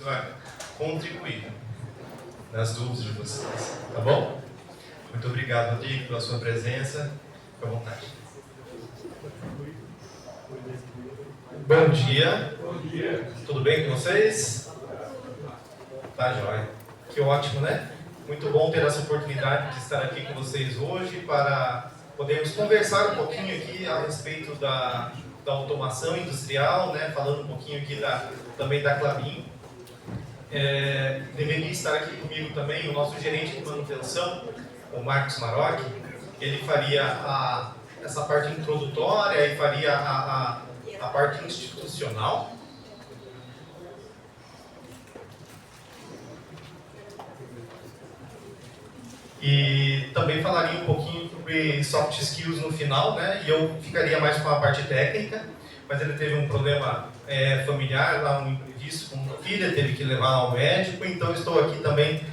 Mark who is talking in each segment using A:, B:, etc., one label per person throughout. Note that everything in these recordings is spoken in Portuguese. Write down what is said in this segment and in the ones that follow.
A: vai contribuir nas dúvidas de vocês, tá bom? Muito obrigado, Rodrigo, pela sua presença. Fique à vontade. Bom dia.
B: Bom dia.
A: Tudo bem com vocês? Tá jóia. Que ótimo, né? Muito bom ter essa oportunidade de estar aqui com vocês hoje para podermos conversar um pouquinho aqui a respeito da automação industrial, né? Falando um pouquinho aqui também da Klabin. Deveria estar aqui comigo também o nosso gerente de manutenção, o Marcos Marocchi. Ele faria essa parte introdutória e faria a parte institucional. E também falaria um pouquinho sobre soft skills no final, né? E eu ficaria mais com a parte técnica, mas ele teve um problema familiar, lá um imprevisto com uma filha, teve que levar ao médico, então estou aqui também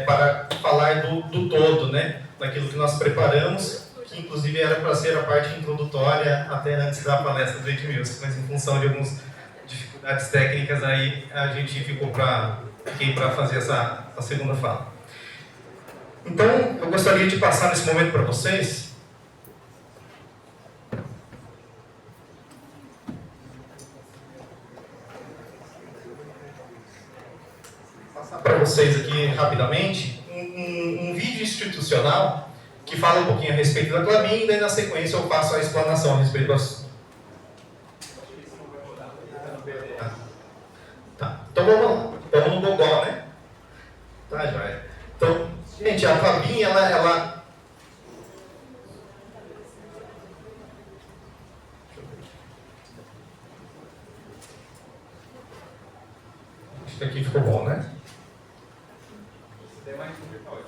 A: para falar do todo, né? Daquilo que nós preparamos, que inclusive era para ser a parte introdutória até antes da palestra do Edmilson, mas em função de algumas dificuldades técnicas aí a gente fiquei para fazer essa segunda fala. Então, eu gostaria de passar nesse momento para vocês aqui rapidamente um vídeo institucional que fala um pouquinho a respeito da Klabin e daí na sequência eu faço a explanação a respeito do assunto. Tá. Então vamos lá. Estamos no Gogol, né? Tá, joia. Então, gente, a Klabin, ela... Acho que aqui ficou bom, né?
B: Tem mais um pode.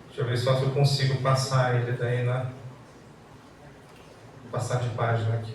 A: Deixa eu ver só se eu consigo passar ele daí na... Passar de página aqui.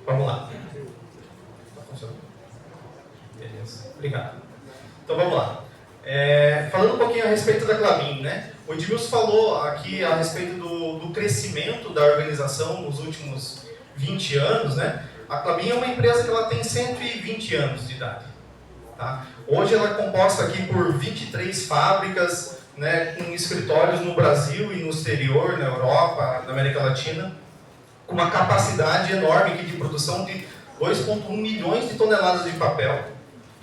A: Vamos lá. Está funcionando? Beleza. Obrigado. Então vamos lá. Falando um pouquinho a respeito da Klabin, né? O Edmilson falou aqui a respeito do crescimento da organização nos últimos 20 anos, né? A Klabin é uma empresa que ela tem 120 anos de idade. Tá? Hoje ela é composta aqui por 23 fábricas, né, com escritórios no Brasil e no exterior, na Europa, na América Latina, com uma capacidade enorme aqui de produção de 2,1 milhões de toneladas de papel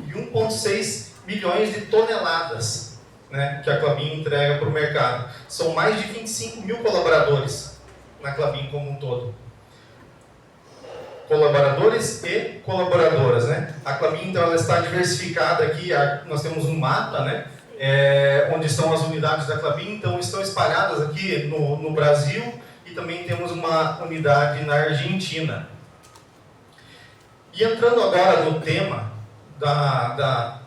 A: e 1,6 milhões de toneladas, né, que a Klabin entrega para o mercado. São mais de 25 mil colaboradores na Klabin como um todo. Colaboradores e colaboradoras, né? A Klabin, então, ela está diversificada aqui, nós temos um mapa, né, onde estão as unidades da Klabin, então estão espalhadas aqui no Brasil, e também temos uma unidade na Argentina. E entrando agora no tema da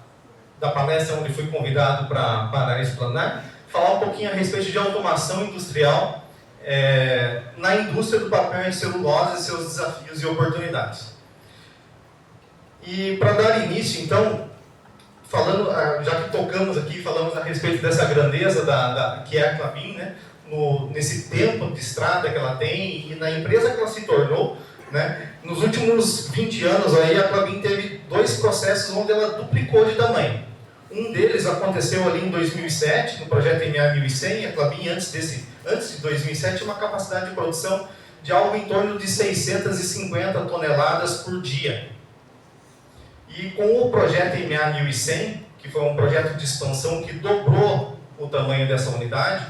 A: palestra onde fui convidado para explanar, falar um pouquinho a respeito de automação industrial na indústria do papel e celulose, seus desafios e oportunidades. E para dar início, então, falando, já que tocamos aqui, falamos a respeito dessa grandeza que é a Klabin, né? Nesse tempo de estrada que ela tem e na empresa que ela se tornou, né? Nos últimos 20 anos aí, a Klabin teve 2 processos onde ela duplicou de tamanho. Um deles aconteceu ali em 2007, no projeto MA1100. A Klabin, antes de 2007, tinha uma capacidade de produção de algo em torno de 650 toneladas por dia. E com o projeto MA1100, que foi um projeto de expansão que dobrou o tamanho dessa unidade,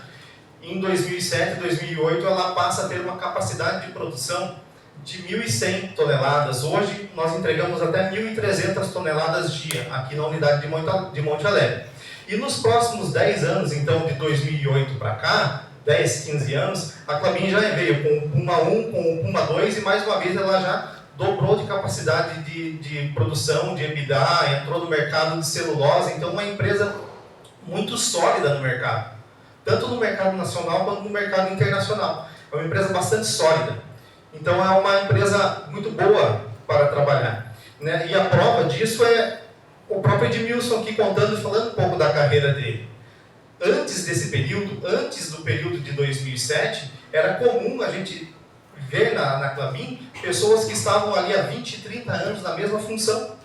A: em 2007 e 2008 ela passa a ter uma capacidade de produção de 1.100 toneladas. Hoje, nós entregamos até 1.300 toneladas dia, aqui na unidade de Monte Alegre. E nos próximos 10 anos, então, de 2008 para cá, 10, 15 anos, a Klabin já veio com o Puma 1, com o Puma 2, e mais uma vez ela já dobrou de capacidade de produção, de EBITDA, entrou no mercado de celulose, então uma empresa muito sólida no mercado, tanto no mercado nacional quanto no mercado internacional. É uma empresa bastante sólida. Então é uma empresa muito boa para trabalhar, né? E a prova disso é o próprio Edmilson aqui contando e falando um pouco da carreira dele. Antes desse período, antes do período de 2007, era comum a gente ver na Klabin pessoas que estavam ali há 20, 30 anos na mesma função,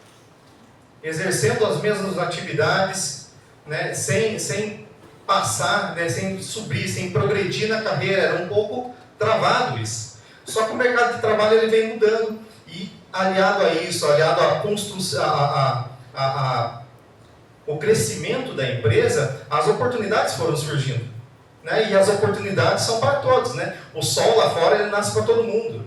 A: exercendo as mesmas atividades, né? sem passar, né? Sem subir, sem progredir na carreira. Era um pouco travado isso. Só que o mercado de trabalho ele vem mudando e aliado a isso, aliado à construção, o crescimento da empresa, as oportunidades foram surgindo, né? E as oportunidades são para todos, né? O sol lá fora ele nasce para todo mundo.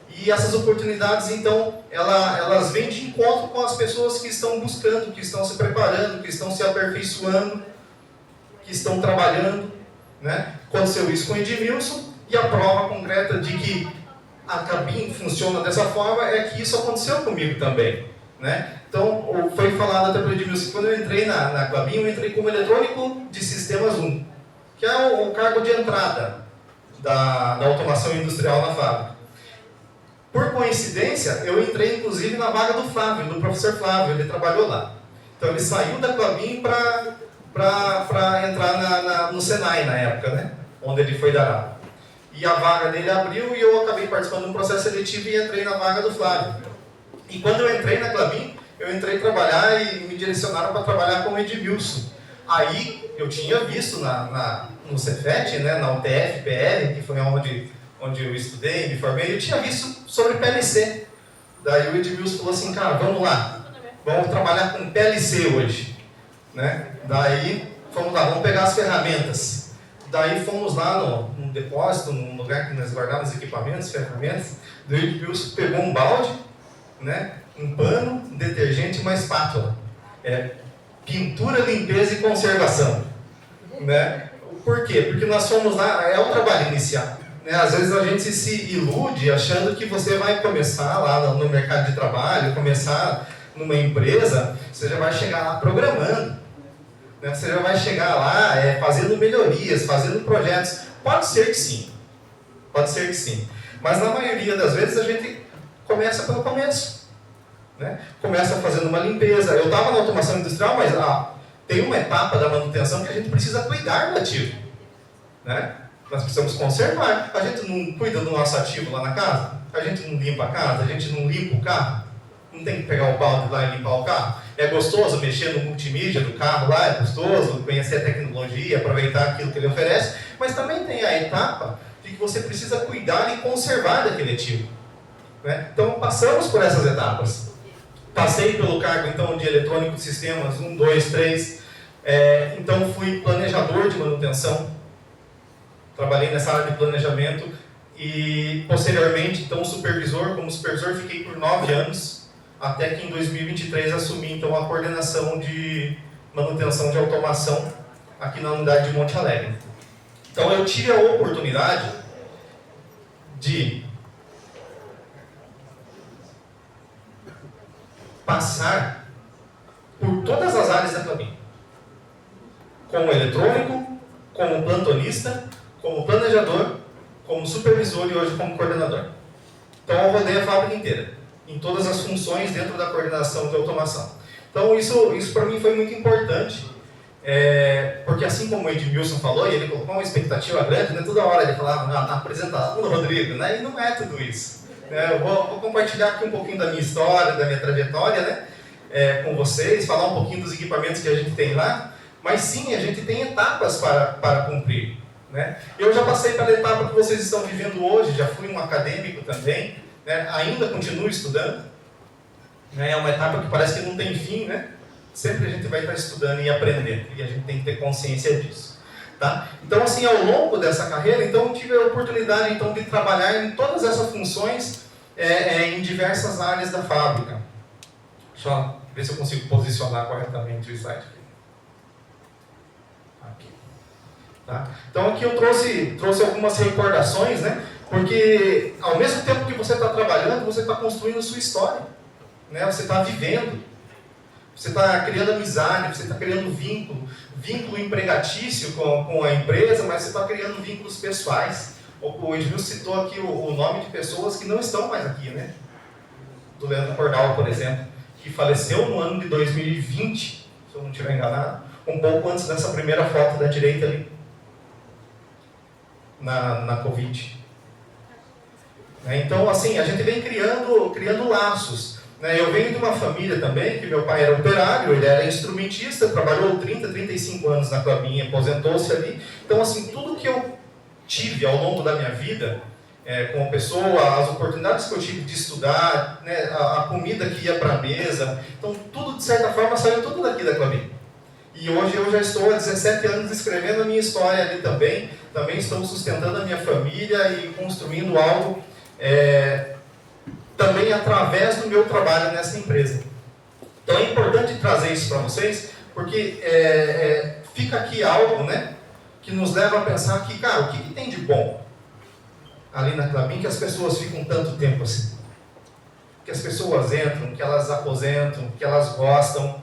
A: E essas oportunidades, então, elas vêm de encontro com as pessoas que estão buscando, que estão se preparando, que estão se aperfeiçoando, que estão trabalhando, né? Aconteceu isso com o Edmilson. E a prova concreta de que a Klabin funciona dessa forma é que isso aconteceu comigo também, né? Então, foi falado até pelo Edmilson, quando eu entrei na Klabin, eu entrei como eletrônico de sistemas 1, que é o cargo de entrada da automação industrial na fábrica. Por coincidência, eu entrei inclusive na vaga do Flávio, do professor Flávio, ele trabalhou lá. Então, ele saiu da Klabin para entrar no Senai na época, né? Onde ele foi dar aula. E a vaga dele abriu e eu acabei participando de um processo seletivo e entrei na vaga do Flávio. E quando eu entrei na Klabin, eu entrei trabalhar e me direcionaram para trabalhar com o Edmilson. Aí eu tinha visto no Cefet, né, na UTF-PR, que foi onde eu estudei, me formei, eu tinha visto sobre PLC. Daí o Edmilson falou assim, cara, vamos lá, vamos trabalhar com PLC hoje, né? Daí, vamos lá, vamos pegar as ferramentas. Daí fomos lá num depósito, num lugar que nós guardávamos equipamentos, ferramentas. Daí o Edmilson pegou um balde, né, um pano, um detergente e uma espátula. Pintura, limpeza e conservação, né? Por quê? Porque nós fomos lá, é o trabalho inicial, né? Às vezes a gente se ilude achando que você vai começar lá no mercado de trabalho, começar numa empresa, você já vai chegar lá programando, né? Você já vai chegar lá fazendo melhorias, fazendo projetos. Pode ser que sim, mas na maioria das vezes a gente começa pelo começo, né? Começa fazendo uma limpeza. Eu estava na automação industrial, mas tem uma etapa da manutenção que a gente precisa cuidar do ativo, né? Nós precisamos conservar. A gente não cuida do nosso ativo lá na casa? A gente não limpa a casa? A gente não limpa o carro? Não tem que pegar o balde lá e limpar o carro? É gostoso mexer no multimídia do carro lá, é gostoso conhecer a tecnologia, aproveitar aquilo que ele oferece, mas também tem a etapa de que você precisa cuidar e conservar daquele ativo, né? Então passamos por essas etapas. Passei pelo cargo então de eletrônico de sistemas 1, 2, 3, então fui planejador de manutenção, trabalhei nessa área de planejamento e posteriormente então supervisor. Como supervisor fiquei por 9 anos, até que em 2023 assumi então a coordenação de manutenção de automação aqui na unidade de Monte Alegre. Então eu tive a oportunidade de passar por todas as áreas da Klabin, como eletrônico, como plantonista, como planejador, como supervisor e hoje como coordenador. Então eu rodei a fábrica inteira, em todas as funções dentro da coordenação de automação. Então isso para mim foi muito importante, porque assim como o Edmilson falou, e ele colocou uma expectativa grande, né? Toda hora ele falava na apresentação do Rodrigo, né? E não é tudo isso. Eu vou compartilhar aqui um pouquinho da minha história, da minha trajetória, né? Com vocês, falar um pouquinho dos equipamentos que a gente tem lá, mas sim, a gente tem etapas para cumprir, né? Eu já passei pela etapa que vocês estão vivendo hoje, já fui um acadêmico também, né? Ainda continuo estudando, né? É uma etapa que parece que não tem fim, né? Sempre a gente vai estar estudando e aprendendo, e a gente tem que ter consciência disso, tá? Então, assim, ao longo dessa carreira, então, tive a oportunidade então, de trabalhar em todas essas funções em diversas áreas da fábrica. Deixa eu ver se eu consigo posicionar corretamente o slide aqui. Tá? Então aqui eu trouxe algumas recordações, né? Porque ao mesmo tempo que você está trabalhando, você está construindo sua história, né? Você está vivendo, você está criando amizade, você está criando vínculo empregatício com a empresa, mas você está criando vínculos pessoais. O Edmilson citou aqui o nome de pessoas que não estão mais aqui, né? Do Leandro Cordal, por exemplo, que faleceu no ano de 2020, se eu não estiver enganado, um pouco antes dessa primeira foto da direita ali, na Covid. Então, assim, a gente vem criando laços. Eu venho de uma família também, que meu pai era operário, ele era instrumentista, trabalhou 35 anos na Klabin, aposentou-se ali. Então, assim, tudo que eu tive ao longo da minha vida, como pessoa, as oportunidades que eu tive de estudar, né, a comida que ia para a mesa, então tudo, de certa forma, saiu tudo daqui da Klabin. E hoje eu já estou há 17 anos escrevendo a minha história ali também estou sustentando a minha família e construindo algo também através do meu trabalho nessa empresa. Então é importante trazer isso para vocês, porque fica aqui algo, né, que nos leva a pensar que, cara, o que tem de bom ali na Klabin que as pessoas ficam tanto tempo assim? Que as pessoas entram, que elas aposentam, que elas gostam,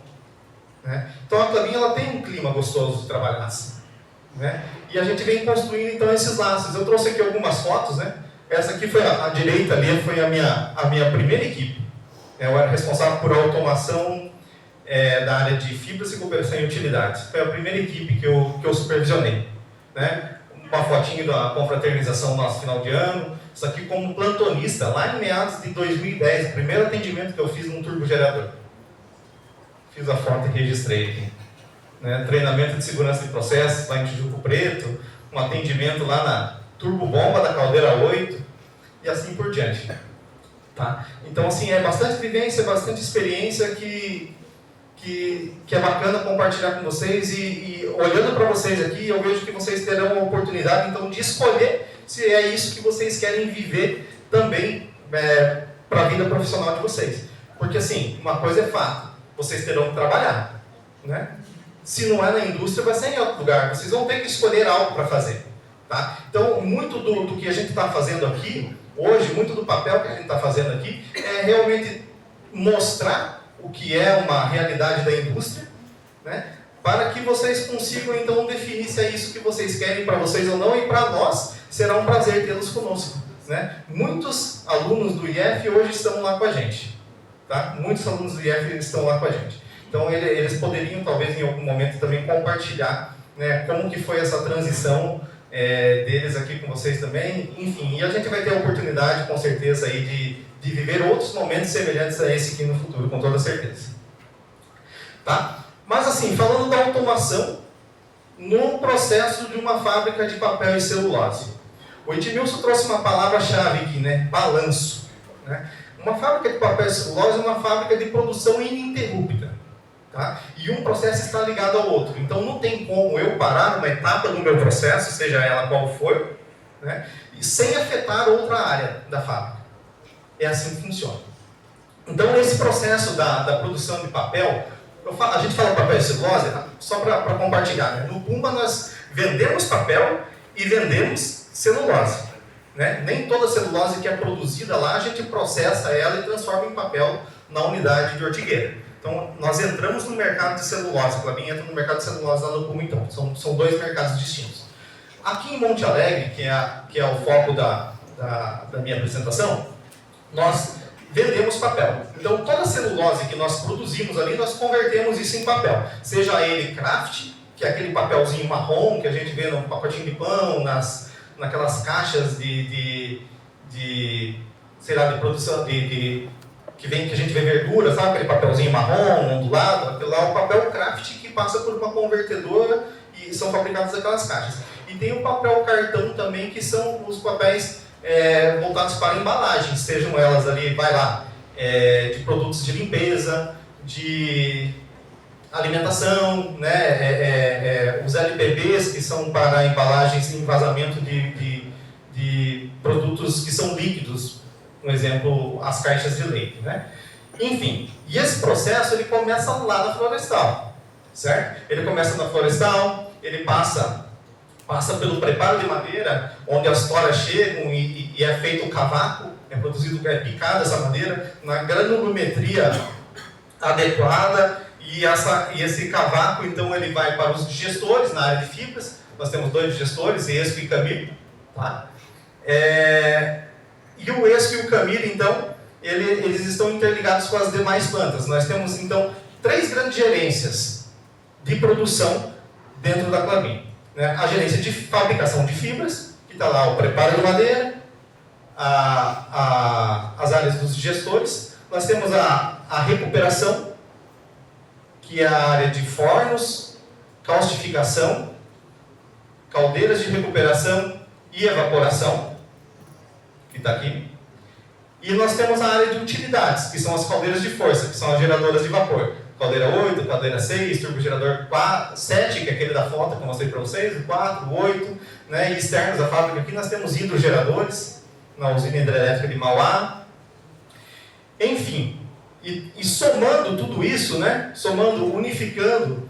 A: né? Então a Klabin, ela tem um clima gostoso de trabalhar assim, né? E a gente vem construindo então esses laços. Eu trouxe aqui algumas fotos, né? Essa aqui foi a direita ali, foi a minha primeira equipe. Eu era responsável por automação da área de fibras e cooperação e utilidades. Foi a primeira equipe que eu supervisionei, né? Uma fotinho da confraternização nosso final de ano. Isso aqui como plantonista, lá em meados de 2010, o primeiro atendimento que eu fiz num turbogerador. Fiz a foto e registrei aqui. Né? Treinamento de segurança de processos lá em Tijuco Preto, um atendimento lá na turbobomba da Caldeira 8 e assim por diante. Tá? Então, assim, é bastante vivência, bastante experiência que é bacana compartilhar com vocês e olhando para vocês aqui, eu vejo que vocês terão a oportunidade, então, de escolher se é isso que vocês querem viver também para a vida profissional de vocês. Porque, assim, uma coisa é fato, vocês terão que trabalhar, né? Se não é na indústria, vai ser em outro lugar, vocês vão ter que escolher algo para fazer. Tá? Então, muito do que a gente está fazendo aqui, hoje, muito do papel que a gente está fazendo aqui, é realmente mostrar o que é uma realidade da indústria, né? Para que vocês consigam, então, definir se é isso que vocês querem para vocês ou não, e para nós será um prazer tê-los conosco. Né? Muitos alunos do IF hoje estão lá com a gente. Tá? Muitos alunos do IF estão lá com a gente. Então, eles poderiam, talvez, em algum momento, também compartilhar, né, como que foi essa transição deles aqui com vocês também, enfim, e a gente vai ter a oportunidade, com certeza, aí de viver outros momentos semelhantes a esse aqui no futuro, com toda certeza. Tá? Mas assim, falando da automação no processo de uma fábrica de papel e celulose. O Edmilson trouxe uma palavra-chave aqui, né? Balanço. Né? Uma fábrica de papel e celulose é uma fábrica de produção ininterrupta. Tá? E um processo está ligado ao outro. Então não tem como eu parar uma etapa do meu processo, seja ela qual for, né, sem afetar outra área da fábrica. É assim que funciona. Então esse processo da produção de papel, a gente fala papel e celulose, tá? Só para compartilhar. Né? No Puma nós vendemos papel e vendemos celulose. Né? Nem toda celulose que é produzida lá, a gente processa ela e transforma em papel na unidade de Ortigueira. Então, nós entramos no mercado de celulose, a Klabin entra no mercado de celulose lá no Puma, então. São dois mercados distintos. Aqui em Monte Alegre, que é o foco da minha apresentação, nós vendemos papel. Então, toda a celulose que nós produzimos ali, nós convertemos isso em papel. Seja ele kraft, que é aquele papelzinho marrom que a gente vê no pacotinho de pão, naquelas caixas de produção que a gente vê verdura, sabe? Aquele papelzinho marrom, ondulado, aquele lá é o papel kraft que passa por uma convertedora e são fabricados aquelas caixas. E tem o papel cartão também, que são os papéis voltados para embalagens, sejam elas ali, de produtos de limpeza, de alimentação, né? Os LPBs, que são para embalagens em vazamento de produtos que são líquidos, um exemplo, as caixas de leite, né? Enfim, e esse processo ele começa lá na florestal, certo? Ele começa na florestal, ele passa pelo preparo de madeira, onde as toras chegam e é feito o cavaco, é produzido, é picada essa madeira na granulometria adequada, e esse cavaco, então, ele vai para os digestores na área de fibras. Nós temos 2 digestores, Esco e Camilo, tá? E o Esco e o Camilo, então, eles estão interligados com as demais plantas. Nós temos, então, 3 grandes gerências de produção dentro da Klabin, né? A gerência de fabricação de fibras, que está lá o preparo de madeira, as áreas dos digestores. Nós temos a recuperação, que é a área de fornos, caustificação, caldeiras de recuperação e evaporação, que está aqui. E nós temos a área de utilidades, que são as caldeiras de força, que são as geradoras de vapor. Caldeira 8, caldeira 6, turbogerador 7, que é aquele da foto que eu mostrei para vocês, o 4, o 8, né? E externos da fábrica aqui nós temos hidrogeradores, na usina hidrelétrica de Mauá. Enfim, e somando tudo isso, né? Somando, unificando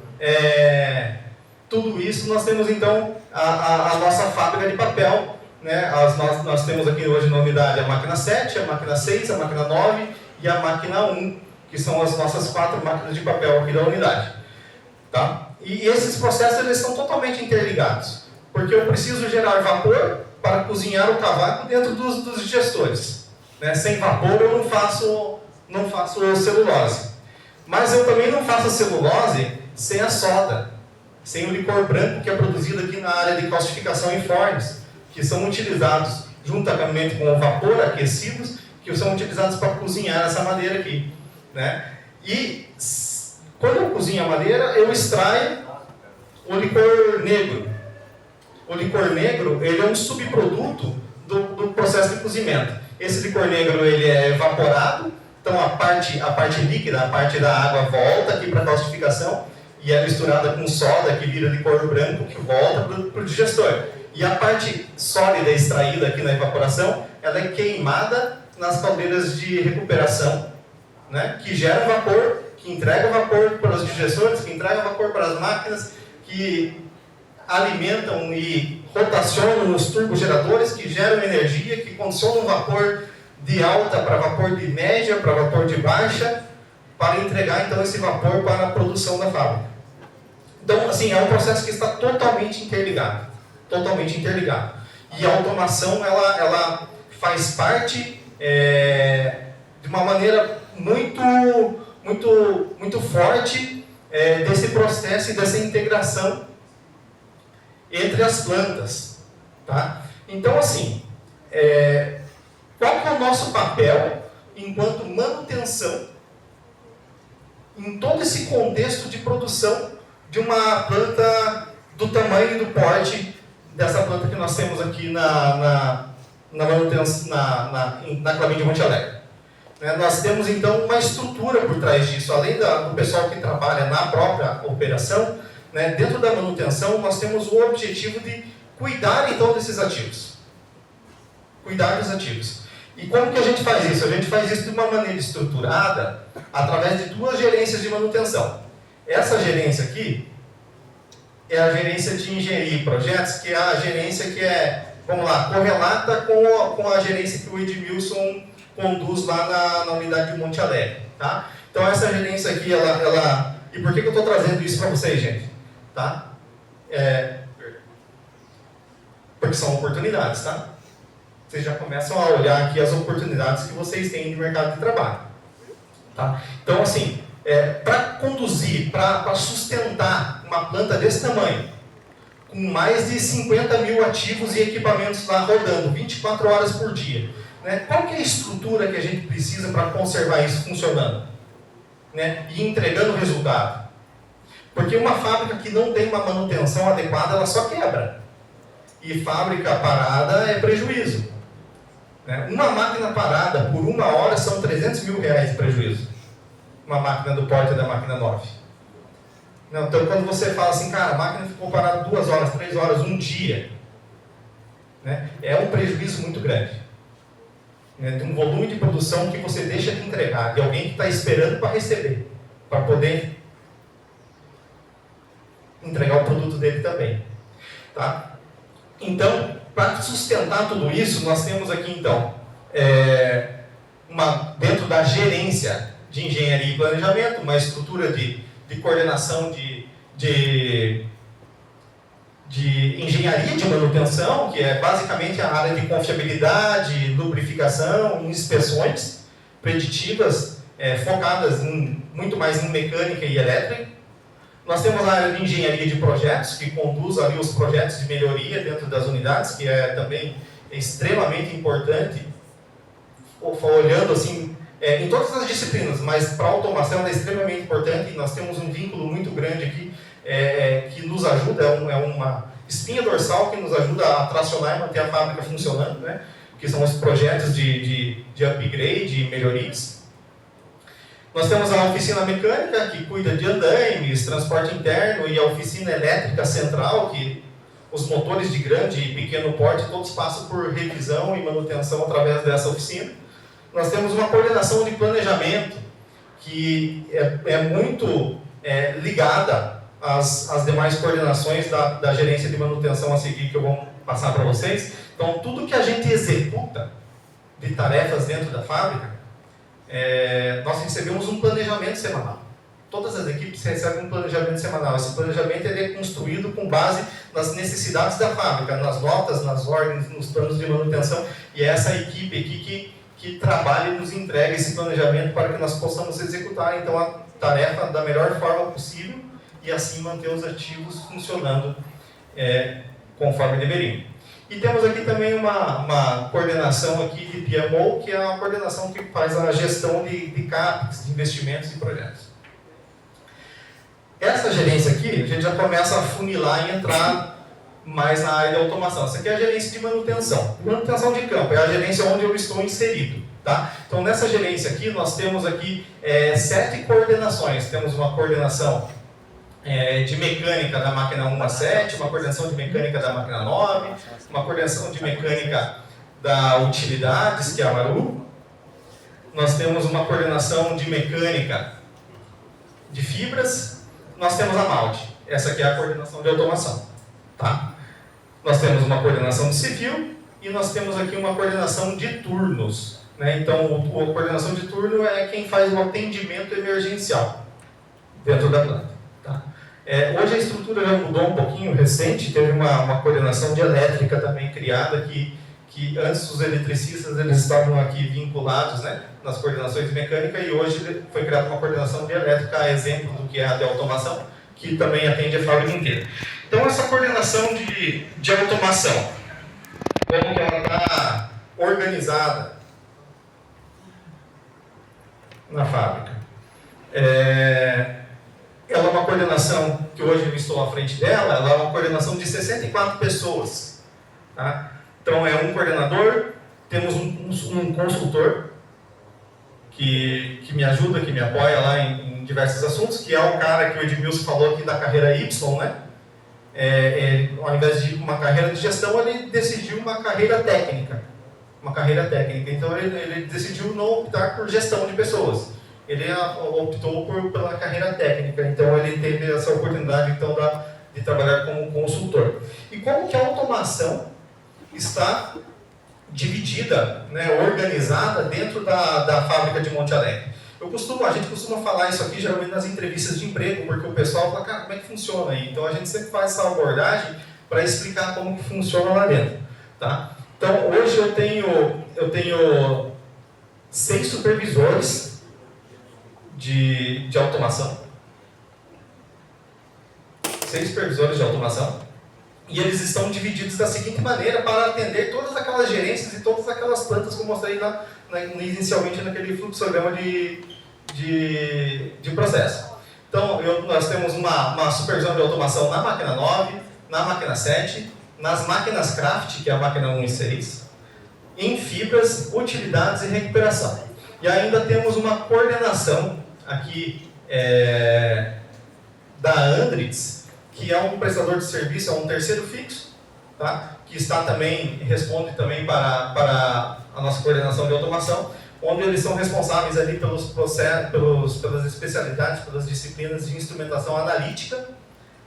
A: tudo isso, nós temos então a nossa fábrica de papel, né? Nós temos aqui hoje na unidade a máquina 7, a máquina 6, a máquina 9 e a máquina 1, que são as nossas 4 máquinas de papel aqui da unidade. Tá? E esses processos eles são totalmente interligados, porque eu preciso gerar vapor para cozinhar o cavaco dentro dos digestores. Né? Sem vapor eu não faço celulose. Mas eu também não faço celulose sem a soda, sem o licor branco que é produzido aqui na área de calcificação em fornos, que são utilizados juntamente com o vapor aquecidos, que são utilizados para cozinhar essa madeira aqui, né? E quando eu cozinho a madeira, eu extraio o licor negro. O licor negro ele é um subproduto do processo de cozimento. Esse licor negro ele é evaporado, então a parte líquida, a parte da água volta aqui para a calcificação e é misturada com soda que vira licor branco que volta para o digestor. E a parte sólida extraída aqui na evaporação, ela é queimada nas caldeiras de recuperação, né, que geram vapor, que entregam vapor para os digestores, que entregam vapor para as máquinas, que alimentam e rotacionam os turbogeradores, que geram energia, que condicionam vapor de alta para vapor de média, para vapor de baixa, para entregar então esse vapor para a produção da fábrica. Então, assim, é um processo que está totalmente interligado. Totalmente interligado. E a automação, ela faz parte de uma maneira muito forte desse processo e dessa integração entre as plantas. Tá? Então, assim, qual que é o nosso papel enquanto manutenção em todo esse contexto de produção de uma planta do tamanho e do porte dessa planta que nós temos aqui na Klabin de Monte Alegre? Nós temos então uma estrutura por trás disso, além do pessoal que trabalha na própria operação, né, dentro da manutenção nós temos o objetivo de cuidar então desses ativos. Cuidar dos ativos. E como que a gente faz isso? A gente faz isso de uma maneira estruturada, através de 2 gerências de manutenção. Essa gerência aqui é a gerência de engenharia e projetos, que é a gerência que vamos lá, correlata com a gerência que o Edmilson conduz lá na unidade de Monte Alegre. Tá? Então essa gerência aqui, e por que eu estou trazendo isso para vocês, gente? Tá? Porque são oportunidades, tá? Vocês já começam a olhar aqui as oportunidades que vocês têm de mercado de trabalho. Tá? Então, assim, para conduzir, para sustentar uma planta desse tamanho, com mais de 50 mil ativos e equipamentos lá rodando, 24 horas por dia, né? Qual que é a estrutura que a gente precisa para conservar isso funcionando? Né? E entregando resultado? Porque uma fábrica que não tem uma manutenção adequada, ela só quebra. E fábrica parada é prejuízo. Né? Uma máquina parada por 1 hora são 300 mil reais de prejuízo. Uma máquina do porte da máquina 9. Não, então quando você fala assim, cara, a máquina ficou parada 2 horas, 3 horas, um dia, né? É um prejuízo muito grande. né, de um volume de produção que você deixa de entregar, de alguém que está esperando para receber, para poder entregar o produto dele também. Tá? Então, para sustentar tudo isso, nós temos aqui, então, dentro da gerência de engenharia e planejamento, uma estrutura de coordenação de engenharia de manutenção, que é basicamente a área de confiabilidade, lubrificação, inspeções preditivas, focadas muito mais em mecânica e elétrica. Nós temos a área de engenharia de projetos, que conduz ali os projetos de melhoria dentro das unidades, que é também extremamente importante, olhando assim, em todas as disciplinas, mas para a automação é extremamente importante, e nós temos um vínculo muito grande aqui, que nos ajuda, é uma espinha dorsal que nos ajuda a tracionar e manter a fábrica funcionando, né? Que são os projetos de upgrade e melhorias. Nós temos a oficina mecânica, que cuida de andaimes, transporte interno, e a oficina elétrica central, que os motores de grande e pequeno porte todos passam por revisão e manutenção através dessa oficina. Nós temos uma coordenação de planejamento, que é muito ligada às demais coordenações da gerência de manutenção a seguir, que eu vou passar para vocês. Então, tudo que a gente executa de tarefas dentro da fábrica, nós recebemos um planejamento semanal. Todas as equipes recebem um planejamento semanal. Esse planejamento é construído com base nas necessidades da fábrica, nas notas, nas ordens, nos planos de manutenção, e é essa equipe aqui que trabalha e nos entrega esse planejamento para que nós possamos executar então a tarefa da melhor forma possível e assim manter os ativos funcionando conforme deveriam. E temos aqui também uma coordenação aqui de PMO, que é uma coordenação que faz a gestão de CAPEX, de investimentos e projetos. Essa gerência aqui, a gente já começa a funilar e entrar mais na área de automação. Essa aqui é a gerência de manutenção. Manutenção de campo, é a gerência onde eu estou inserido. Tá? Então, nessa gerência aqui, nós temos aqui 7 coordenações. Temos uma coordenação de mecânica da máquina 1 a 7, uma coordenação de mecânica da máquina 9, uma coordenação de mecânica da utilidades, que é a Maru. Nós temos uma coordenação de mecânica de fibras. Nós temos a Malte. Essa aqui é a coordenação de automação. Tá? Nós temos uma coordenação de civil e nós temos aqui uma coordenação de turnos. Né? Então, a coordenação de turno é quem faz o atendimento emergencial dentro da planta. Tá? Hoje a estrutura já mudou um pouquinho, recente, teve uma coordenação de elétrica também criada, que antes os eletricistas eles estavam aqui vinculados, né, nas coordenações de mecânica, e hoje foi criada uma coordenação de elétrica, a exemplo do que é a de automação, que também atende a fábrica inteira. Então, essa coordenação de automação, como que ela está organizada na fábrica? Ela é uma coordenação que hoje eu estou à frente dela, ela é uma coordenação de 64 pessoas. Tá? Então, é um coordenador, temos um consultor que me ajuda, que me apoia lá em diversos assuntos, que é o cara que o Edmilson falou aqui da carreira Y, né? Ao invés de uma carreira de gestão, ele decidiu uma carreira técnica. Então, ele decidiu não optar por gestão de pessoas. Ele optou pela carreira técnica. Então, ele teve essa oportunidade então, de trabalhar como consultor. E como que a automação está dividida, né, organizada dentro da fábrica de Monte Alegre? A gente costuma falar isso aqui geralmente nas entrevistas de emprego, porque o pessoal fala, cara, como é que funciona aí? Então a gente sempre faz essa abordagem para explicar como que funciona lá dentro. Tá? Então hoje eu tenho 6 supervisores de automação. 6 supervisores de automação. E eles estão divididos da seguinte maneira para atender todas aquelas gerências e todas aquelas plantas que eu mostrei inicialmente naquele fluxograma de processo. Então, nós temos uma supervisão de automação na máquina 9, na máquina 7, nas máquinas Craft, que é a máquina 1 e 6, em fibras, utilidades e recuperação. E ainda temos uma coordenação aqui da Andritz, que é um prestador de serviço, é um terceiro fixo, tá? Que responde também para a nossa coordenação de automação, onde eles são responsáveis ali pelos processos, pelas especialidades, pelas disciplinas de instrumentação analítica,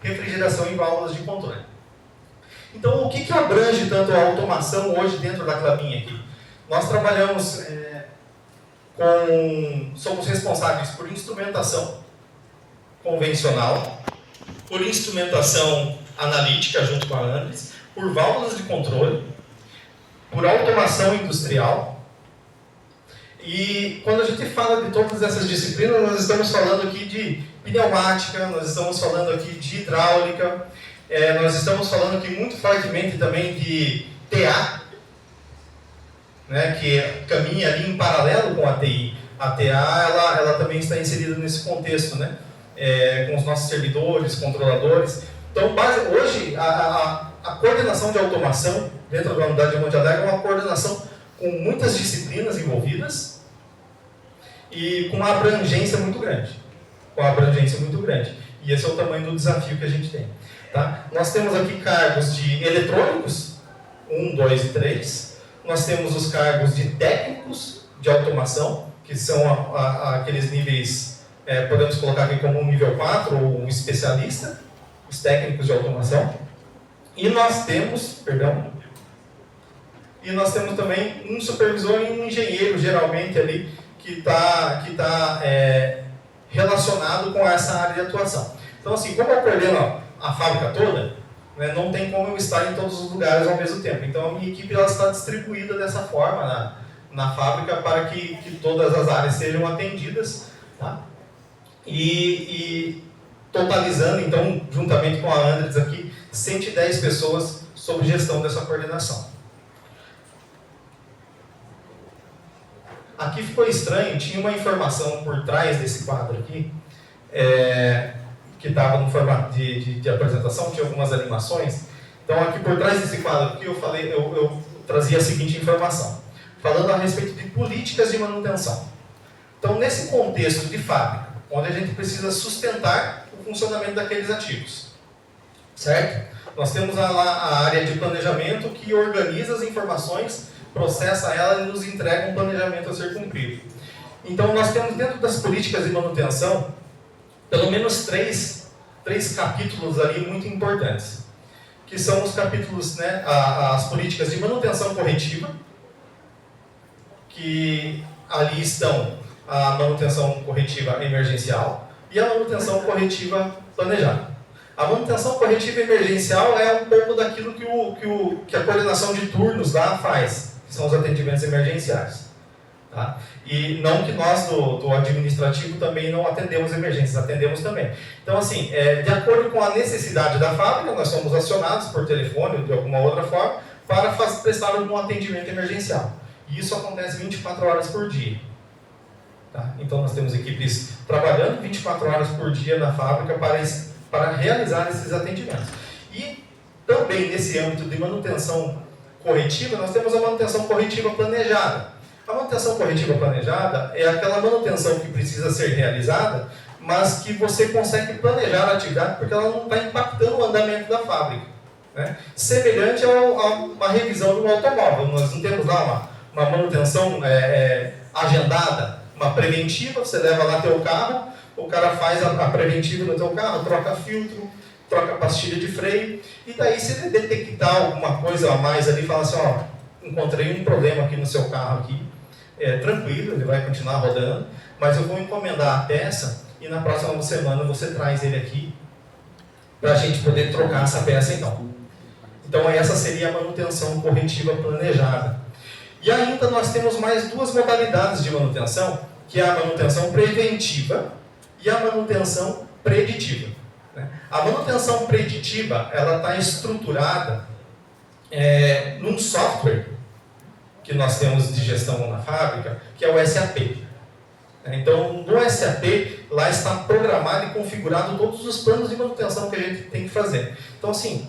A: refrigeração e válvulas de controle. Então, o que abrange tanto a automação hoje dentro da Klabin aqui? Nós trabalhamos somos responsáveis por instrumentação convencional, por instrumentação analítica junto com a Andres, por válvulas de controle, por automação industrial. E quando a gente fala de todas essas disciplinas, nós estamos falando aqui de pneumática, nós estamos falando aqui de hidráulica, nós estamos falando aqui muito fortemente também de TA, né, que caminha ali em paralelo com a TI. A TA ela também está inserida nesse contexto, né, com os nossos servidores, controladores. Então, hoje, a coordenação de automação dentro da unidade de Monte Alegre é uma coordenação com muitas disciplinas envolvidas e com uma abrangência muito grande. E esse é o tamanho do desafio que a gente tem. Tá? Nós temos aqui cargos de eletrônicos, 1, 2 e 3. Nós temos os cargos de técnicos de automação, que são aqueles níveis, podemos colocar aqui como um nível 4 ou um especialista, os técnicos de automação. E nós temos, também um supervisor e um engenheiro, geralmente, ali, que está relacionado com essa área de atuação. Então, assim, como eu coordeno a fábrica toda, né, não tem como eu estar em todos os lugares ao mesmo tempo. Então, a minha equipe ela está distribuída dessa forma na fábrica para que todas as áreas sejam atendidas. Tá? E totalizando, então, juntamente com a Andres aqui, 110 pessoas sob gestão dessa coordenação. Aqui ficou estranho, tinha uma informação por trás desse quadro aqui, que estava no formato de apresentação, tinha algumas animações. Então, aqui por trás desse quadro aqui, eu trazia a seguinte informação, falando a respeito de políticas de manutenção. Então, nesse contexto de fábrica, onde a gente precisa sustentar o funcionamento daqueles ativos, certo? Nós temos a área de planejamento que organiza as informações, processa ela e nos entrega um planejamento a ser cumprido. Então, nós temos dentro das políticas de manutenção, pelo menos três capítulos ali muito importantes, que são os capítulos, né, as políticas de manutenção corretiva, que ali estão a manutenção corretiva emergencial e a manutenção corretiva planejada. A manutenção corretiva emergencial é um pouco daquilo que a coordenação de turnos lá faz, que são os atendimentos emergenciais. Tá? E não que nós do administrativo também não atendemos emergências, atendemos também. Então, assim, de acordo com a necessidade da fábrica, nós somos acionados por telefone ou de alguma outra forma para prestar algum atendimento emergencial. E isso acontece 24 horas por dia. Tá? Então, nós temos equipes trabalhando 24 horas por dia na fábrica para realizar esses atendimentos. E também nesse âmbito de manutenção corretiva, nós temos a manutenção corretiva planejada. A manutenção corretiva planejada é aquela manutenção que precisa ser realizada, mas que você consegue planejar a atividade porque ela não está impactando o andamento da fábrica. Né? Semelhante a uma revisão de um automóvel. Nós não temos lá uma manutenção agendada, uma preventiva, você leva lá teu carro, o cara faz a preventiva no teu carro, troca filtro, troca pastilha de freio, e daí se ele detectar alguma coisa a mais ali, fala assim, ó, encontrei um problema aqui no seu carro aqui, tranquilo, ele vai continuar rodando, mas eu vou encomendar a peça e na próxima semana você traz ele aqui para a gente poder trocar essa peça então. Então essa seria a manutenção corretiva planejada. E ainda nós temos mais duas modalidades de manutenção, que é a manutenção preventiva e a manutenção preditiva. A manutenção preditiva, ela está estruturada num software que nós temos de gestão na fábrica, que é o SAP. Então, no SAP, lá está programado e configurado todos os planos de manutenção que a gente tem que fazer. Então, assim,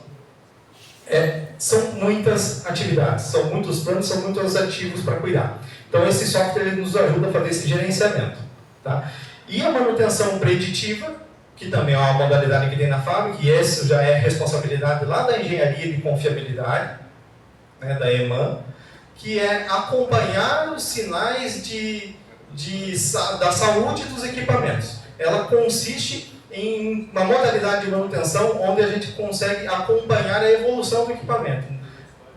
A: são muitas atividades, são muitos planos, são muitos ativos para cuidar. Então, esse software ele nos ajuda a fazer esse gerenciamento. Tá? E a manutenção preditiva, que também é uma modalidade que tem na fábrica, e essa já é responsabilidade lá da engenharia de confiabilidade, né, da EMAN. que é acompanhar os sinais da saúde dos equipamentos. Ela consiste em uma modalidade de manutenção onde a gente consegue acompanhar a evolução do equipamento,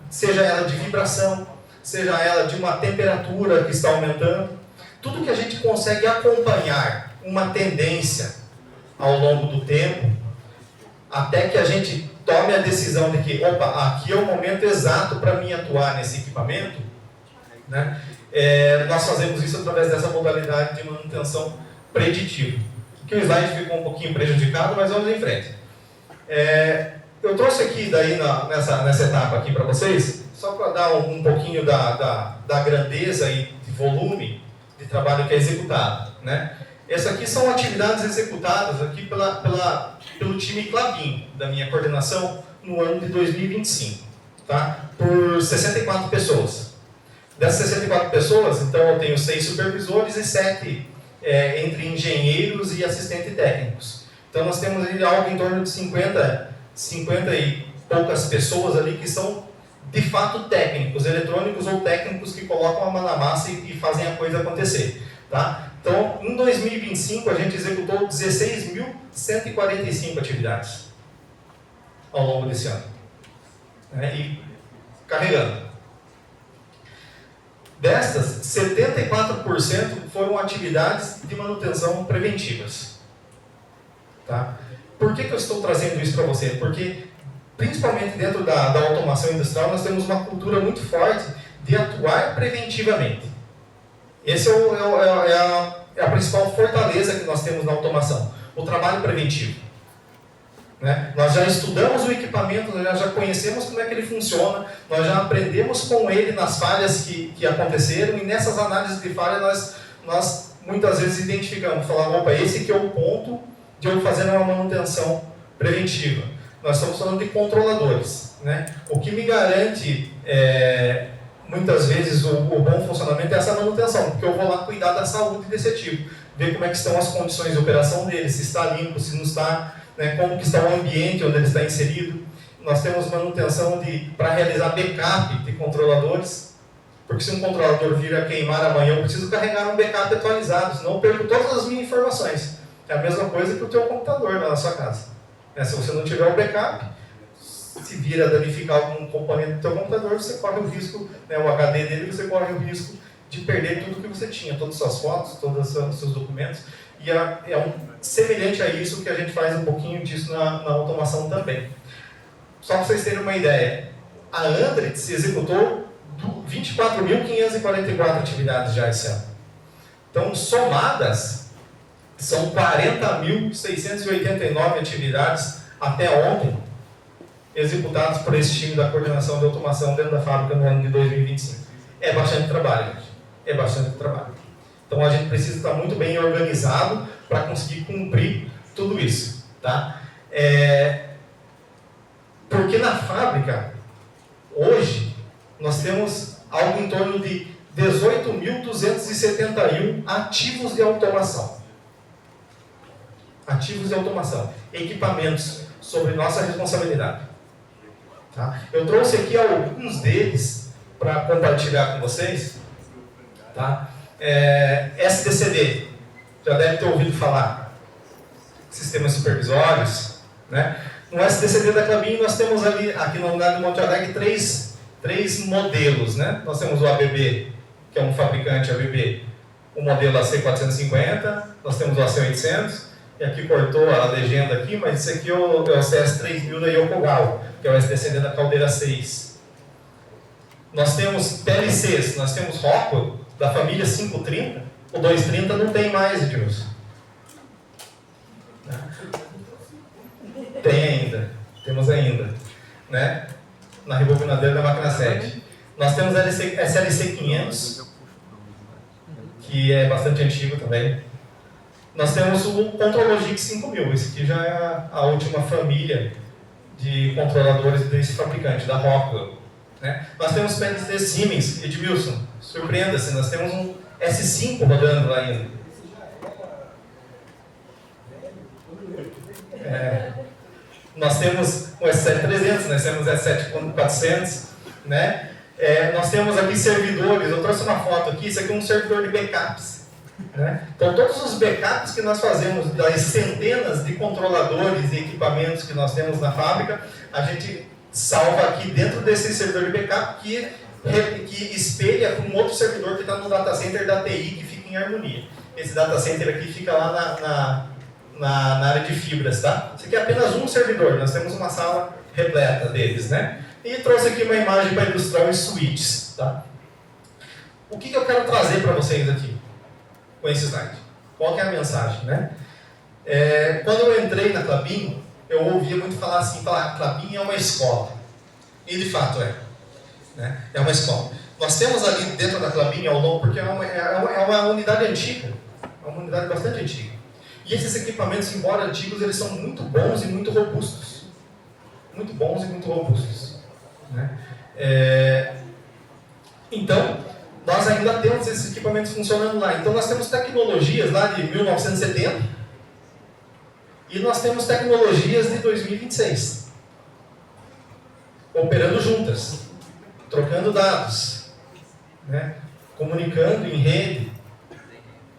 A: seja ela de vibração, seja ela de uma temperatura que está aumentando, tudo que a gente consegue acompanhar uma tendência ao longo do tempo, até que a gente tome a decisão de que, opa, aqui é o momento exato para mim atuar nesse equipamento, né? Nós fazemos isso através dessa modalidade de manutenção preditiva. Aqui o slide ficou um pouquinho prejudicado, mas vamos em frente. Eu trouxe aqui daí nessa etapa aqui para vocês, só para dar um pouquinho da grandeza e de volume de trabalho que é executado, né? Essas aqui são atividades executadas aqui pelo time Klabin, da minha coordenação, no ano de 2025, tá? Por 64 pessoas. Dessas 64 pessoas, então eu tenho 6 supervisores e 7 entre engenheiros e assistentes técnicos. Então nós temos ali algo em torno de 50 e poucas pessoas ali que são de fato técnicos, eletrônicos ou técnicos que colocam a mão na massa e fazem a coisa acontecer, tá? Então, em 2025, a gente executou 16.145 atividades ao longo desse ano. E carregando. Destas, 74% foram atividades de manutenção preventivas. Tá? Por que eu estou trazendo isso para você? Porque, principalmente dentro da automação industrial, nós temos uma cultura muito forte de atuar preventivamente. Essa é a principal fortaleza que nós temos na automação, o trabalho preventivo. Né? Nós já estudamos o equipamento, nós já conhecemos como é que ele funciona, nós já aprendemos com ele nas falhas que aconteceram, e nessas análises de falha nós muitas vezes identificamos, falamos, opa, esse aqui é o ponto de eu fazer uma manutenção preventiva. Nós estamos falando de controladores. Né? O que me garante muitas vezes o bom funcionamento é essa manutenção, porque eu vou lá cuidar da saúde desse ativo, ver como é que estão as condições de operação dele, se está limpo, se não está, né, como que está o ambiente onde ele está inserido. Nós temos manutenção para realizar backup de controladores, porque se um controlador vir a queimar amanhã, eu preciso carregar um backup atualizado, senão eu perco todas as minhas informações. É a mesma coisa que o teu computador na sua casa. Se você não tiver o backup, se vir a danificar algum componente do seu computador, você corre o risco, né, o HD dele, você corre o risco de perder tudo que você tinha, todas as suas fotos, todos os seus documentos. E semelhante a isso que a gente faz um pouquinho disso na automação também. Só para vocês terem uma ideia, a Andritz executou 24.544 atividades já esse ano. Então, somadas, são 40.689 atividades até ontem, executados por esse time da coordenação de automação dentro da fábrica no ano de 2025. É bastante trabalho, gente. É bastante trabalho. Então a gente precisa estar muito bem organizado para conseguir cumprir tudo isso. Tá? Porque na fábrica, hoje, nós temos algo em torno de 18.271 ativos de automação. Ativos de automação. Equipamentos sobre nossa responsabilidade. Tá? Eu trouxe aqui alguns deles para compartilhar com vocês. Tá? SDCD, já deve ter ouvido falar. Sistemas supervisórios. Né? No SDCD da Klabin nós temos ali, aqui no lugar do Monte Alegre, três modelos. Né? Nós temos o ABB, que é um fabricante ABB, o modelo AC450, nós temos o AC800, e aqui cortou a legenda aqui, mas esse aqui é o CS3000 da Yokogawa, que é o SDCD da Caldeira 6. Nós temos PLCs, nós temos Rockwell, da família 530, o 230 não tem mais, Edilson. Tem ainda, temos ainda, né? Na rebobinadeira da máquina 7. Nós temos SLC 500, que é bastante antigo também. Nós temos o Contrologic 5000, esse aqui já é a última família de controladores desse fabricante, da Rockwell. Né? Nós temos PLC Siemens, Edmilson, surpreenda-se, nós temos um S5 rodando lá ainda. Nós temos o S7300, nós temos o S7400, né? Nós temos aqui servidores, eu trouxe uma foto aqui, isso aqui é um servidor de backups. Né? Então, todos os backups que nós fazemos, das centenas de controladores e equipamentos que nós temos na fábrica, a gente salva aqui dentro desse servidor de backup que espelha com outro servidor que está no data center da TI, que fica em harmonia. Esse data center aqui fica lá na área de fibras, tá? Isso aqui é apenas um servidor, nós temos uma sala repleta deles, né? E trouxe aqui uma imagem para ilustrar os switches, tá? O que eu quero trazer para vocês aqui, com esse slide? Qual que é a mensagem, né? Quando eu entrei na Klabin, eu ouvia muito falar assim, Klabin é uma escola. E de fato é. Né? É uma escola. Nós temos ali dentro da Klabin, ao longo, porque é uma unidade antiga, é uma unidade bastante antiga. E esses equipamentos, embora antigos, eles são muito bons e muito robustos. Muito bons e muito robustos. Né? Então, nós ainda temos esses equipamentos funcionando lá. Então, nós temos tecnologias lá de 1970 e nós temos tecnologias de 2026. Operando juntas, trocando dados, né? Comunicando em rede.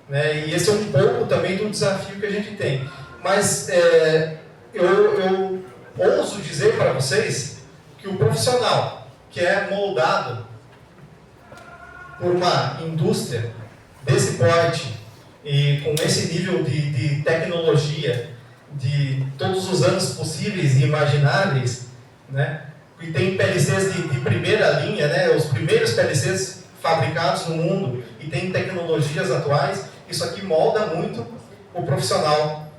A: Né? E esse é um pouco também do desafio que a gente tem. Mas eu ouso dizer para vocês que o profissional que é moldado por uma indústria desse porte e com esse nível de tecnologia de todos os anos possíveis e imagináveis, né? E tem PLCs de primeira linha, né? Os primeiros PLCs fabricados no mundo e tem tecnologias atuais, isso aqui molda muito o profissional,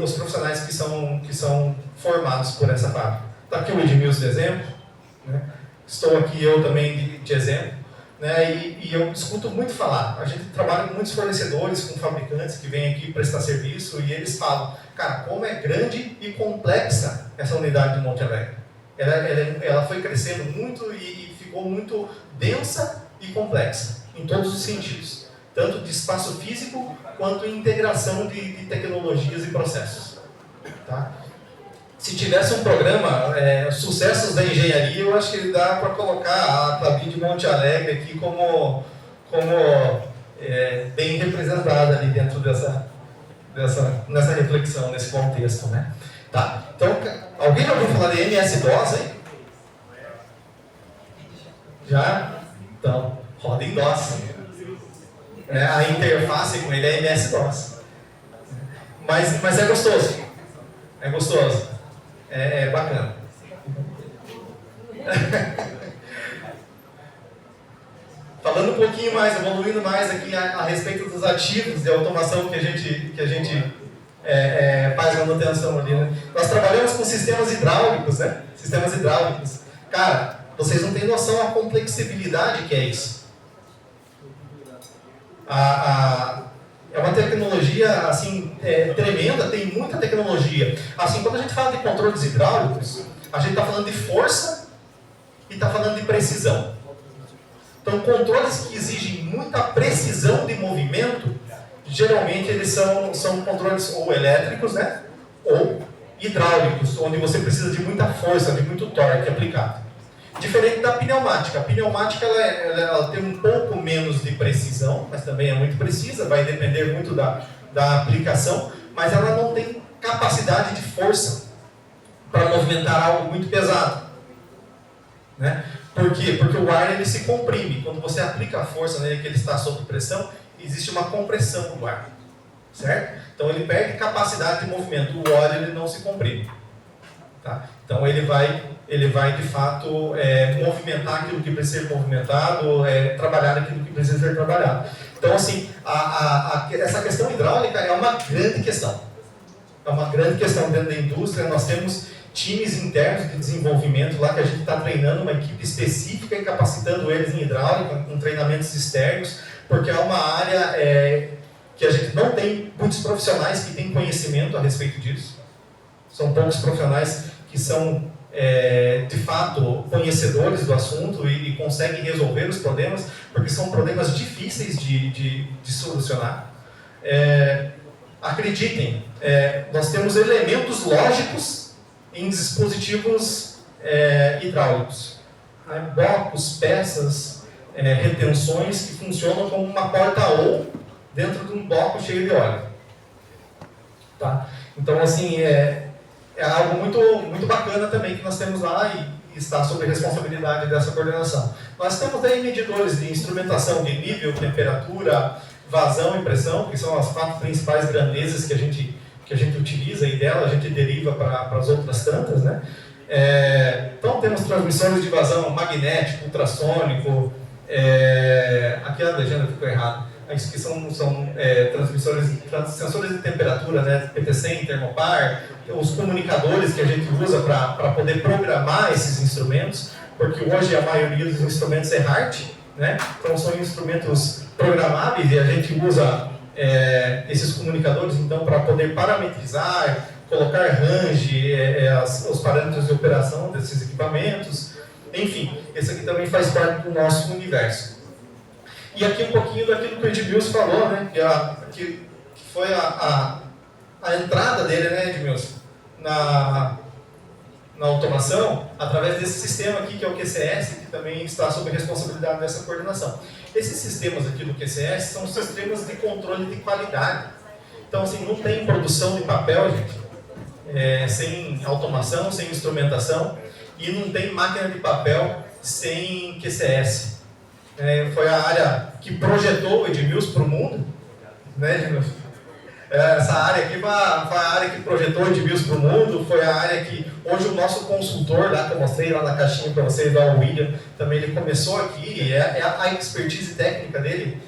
A: os profissionais que são formados por essa fábrica. Está aqui o Edmilson de exemplo, né? Estou aqui eu também de exemplo. Né? E eu escuto muito falar, a gente trabalha com muitos fornecedores, com fabricantes que vêm aqui prestar serviço e eles falam, cara, como é grande e complexa essa unidade de Monte Alegre. Ela foi crescendo muito e ficou muito densa e complexa, em todos os sentidos, tanto de espaço físico quanto em integração de tecnologias e processos. Tá? Se tivesse um programa, Sucessos da Engenharia, eu acho que dá para colocar a Klabin de Monte Alegre aqui como bem representada ali dentro nessa reflexão, nesse contexto. Né? Tá? Então, alguém já ouviu falar de MS-DOS aí? Já? Então, roda em DOS. A interface com ele é MS-DOS. Mas é gostoso. É gostoso. É bacana. Falando um pouquinho mais, evoluindo mais aqui a respeito dos ativos de automação que a gente faz manutenção ali, né? Nós trabalhamos com sistemas hidráulicos, né? Sistemas hidráulicos. Cara, vocês não têm noção da complexibilidade que é isso. É uma tecnologia assim, tremenda, tem muita tecnologia. Assim, quando a gente fala de controles hidráulicos, a gente está falando de força e está falando de precisão. Então, controles que exigem muita precisão de movimento, geralmente eles são controles ou elétricos, né? Ou hidráulicos, onde você precisa de muita força, de muito torque aplicado. Diferente da pneumática. A pneumática ela tem um pouco menos de precisão, mas também é muito precisa, vai depender muito da aplicação, mas ela não tem capacidade de força para movimentar algo muito pesado. Né? Por quê? Porque o ar ele se comprime. Quando você aplica a força nele, que ele está sob pressão, existe uma compressão no ar. Certo? Então ele perde capacidade de movimento. O óleo ele não se comprime. Tá? Então ele vai de fato movimentar aquilo que precisa ser movimentado, trabalhar aquilo que precisa ser trabalhado. Então assim, essa questão hidráulica é uma grande questão. É uma grande questão dentro da indústria. Nós temos times internos de desenvolvimento lá que a gente está treinando uma equipe específica e capacitando eles em hidráulica, com treinamentos externos, porque é uma área que a gente não tem muitos profissionais que têm conhecimento a respeito disso. São poucos profissionais que são, de fato, conhecedores do assunto e conseguem resolver os problemas, porque são problemas difíceis de solucionar. Acreditem, nós temos elementos lógicos em dispositivos hidráulicos. né, blocos, peças, retenções que funcionam como uma porta-ou dentro de um bloco cheio de óleo. Tá? Então, assim, é algo muito bacana também que nós temos lá e está sob a responsabilidade dessa coordenação. Nós temos aí medidores de instrumentação de nível, temperatura, vazão e pressão, que são as 4 principais grandezas que a gente utiliza, e dela a gente deriva para as outras tantas, né? Então temos transmissores de vazão magnético, ultrassônico, aqui a legenda ficou errada, isso que são sensores de temperatura, né? PTC, termopar, os comunicadores que a gente usa para poder programar esses instrumentos, porque hoje a maioria dos instrumentos é hard, né? Então são instrumentos programáveis e a gente usa esses comunicadores então para poder parametrizar, colocar range, os parâmetros de operação desses equipamentos. Enfim, esse aqui também faz parte do nosso universo. E aqui um pouquinho daquilo que o Edmilson falou, né? Que foi a entrada dele, né, Edmilson, na automação, através desse sistema aqui, que é o QCS, que também está sob a responsabilidade dessa coordenação. Esses sistemas aqui do QCS são sistemas de controle de qualidade. Então, assim, não tem produção de papel, gente, sem automação, sem instrumentação, e não tem máquina de papel sem QCS. Foi a área que projetou o Edmilson para o mundo, né, Edmilson? Essa área aqui foi a área que projetou o Edmilson para o mundo, foi a área que hoje o nosso consultor, lá que eu mostrei lá na caixinha para vocês, lá, o William, também ele começou aqui, a expertise técnica dele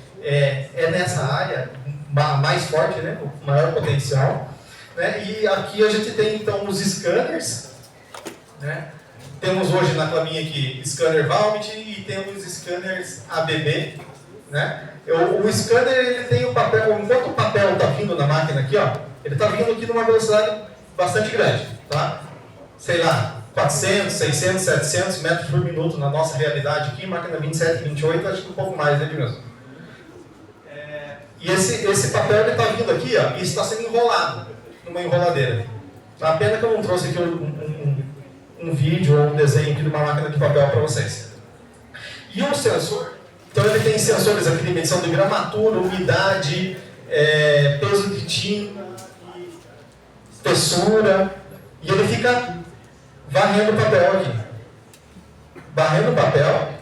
A: nessa área mais forte, né, o maior potencial. Né, e aqui a gente tem então os scanners, né, temos hoje na Klabin aqui scanner Valmet e temos scanners ABB, né. O scanner ele tem o papel, enquanto o papel está vindo na máquina aqui, ó, ele está vindo aqui numa velocidade bastante grande, tá? Sei lá, 400, 600, 700 metros por minuto na nossa realidade aqui, máquina 27, 28, acho que um pouco mais, né, Edmilson? E esse papel ele está vindo aqui, ó, e está sendo enrolado numa enroladeira. A pena que eu não trouxe aqui um vídeo ou um desenho aqui de uma máquina de papel para vocês. E o sensor, então ele tem sensores aqui de medição de gramatura, umidade, peso de tinta, espessura, e ele fica varrendo o papel aqui. Varrendo o papel,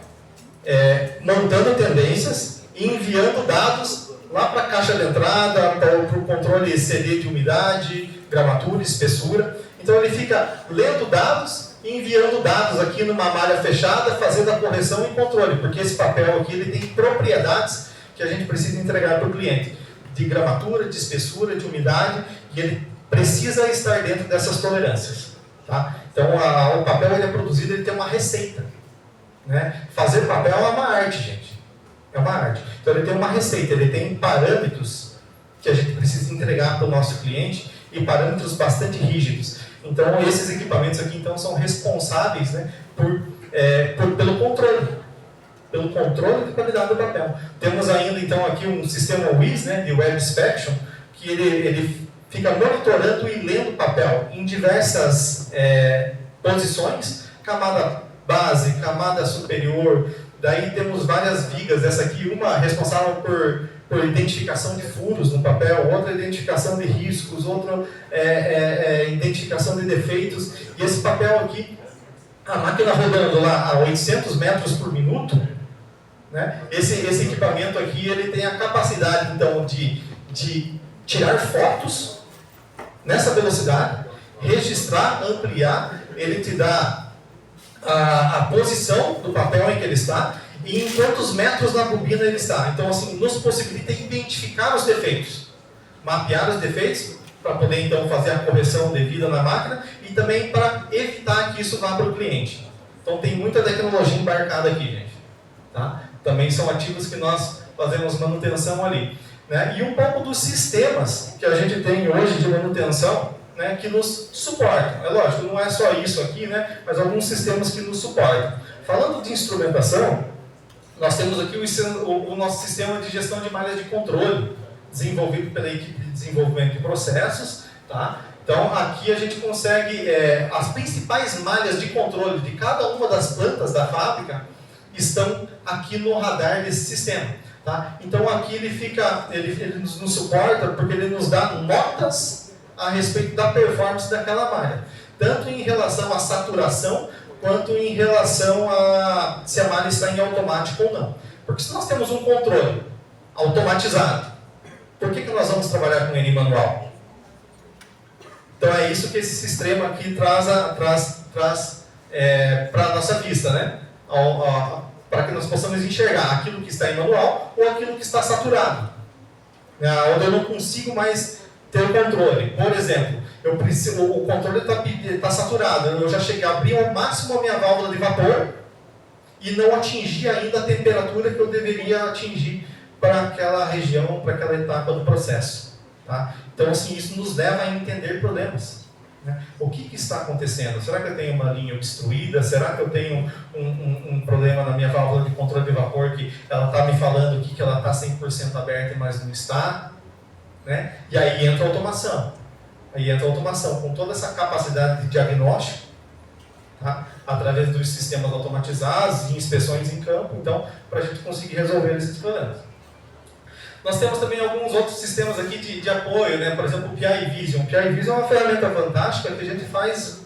A: montando tendências e enviando dados lá para a caixa de entrada, para o controle CD de umidade, gramatura, espessura. Então ele fica lendo dados e enviando dados aqui numa malha fechada, fazendo a correção e controle, porque esse papel aqui ele tem propriedades que a gente precisa entregar para o cliente, de gramatura, de espessura, de umidade, e ele precisa estar dentro dessas tolerâncias. Tá? Então o papel ele é produzido, ele tem uma receita. Né? Fazer papel é uma arte, gente. É uma arte. Então ele tem uma receita, ele tem parâmetros que a gente precisa entregar para o nosso cliente e parâmetros bastante rígidos. Então esses equipamentos aqui então são responsáveis, né, pelo controle de qualidade do papel. Temos ainda então aqui um sistema WIS, né, de Web Inspection, que ele fica monitorando e lendo o papel em diversas posições, camada base, camada superior. Daí temos várias vigas, essa aqui, uma responsável por identificação de furos no papel, outra identificação de riscos, outra identificação de defeitos. E esse papel aqui, a máquina rodando lá a 800 metros por minuto, né? Esse equipamento aqui ele tem a capacidade então de tirar fotos nessa velocidade, registrar, ampliar, ele te dá a posição do papel em que ele está e em quantos metros na bobina ele está. Então, assim, nos possibilita identificar os defeitos, mapear os defeitos, para poder, então, fazer a correção devida na máquina e também para evitar que isso vá para o cliente. Então, tem muita tecnologia embarcada aqui, gente. Tá? Também são ativos que nós fazemos manutenção ali. Né? E um pouco dos sistemas que a gente tem hoje de manutenção, né, que nos suportam. É lógico, não é só isso aqui, né, mas alguns sistemas que nos suportam. Falando de instrumentação, nós temos aqui o nosso sistema de gestão de malhas de controle, desenvolvido pela equipe de desenvolvimento de processos. Tá? Então, aqui a gente consegue, as principais malhas de controle de cada uma das plantas da fábrica estão aqui no radar desse sistema. Tá? Então, aqui ele nos suporta porque ele nos dá notas a respeito da performance daquela malha. Tanto em relação à saturação, quanto em relação a se a malha está em automático ou não. Porque se nós temos um controle automatizado, por que nós vamos trabalhar com ele manual? Então é isso que esse sistema aqui traz para a nossa vista, né? Para que nós possamos enxergar aquilo que está em manual ou aquilo que está saturado. Onde eu não consigo mais ter o controle. Por exemplo, o controle está saturado, eu já cheguei a abrir ao máximo a minha válvula de vapor e não atingi ainda a temperatura que eu deveria atingir para aquela região, para aquela etapa do processo. Tá? Então, assim, isso nos leva a entender problemas. Né? O que está acontecendo? Será que eu tenho uma linha obstruída? Será que eu tenho um problema na minha válvula de controle de vapor que ela está me falando que ela está 100% aberta, mas não está? Né? E aí entra a automação. Com toda essa capacidade de diagnóstico, tá? Através dos sistemas automatizados e inspeções em campo, então, para a gente conseguir resolver esses problemas. Nós temos também alguns outros sistemas aqui de apoio, né? Por exemplo, o PI Vision. O PI Vision é uma ferramenta fantástica que a gente faz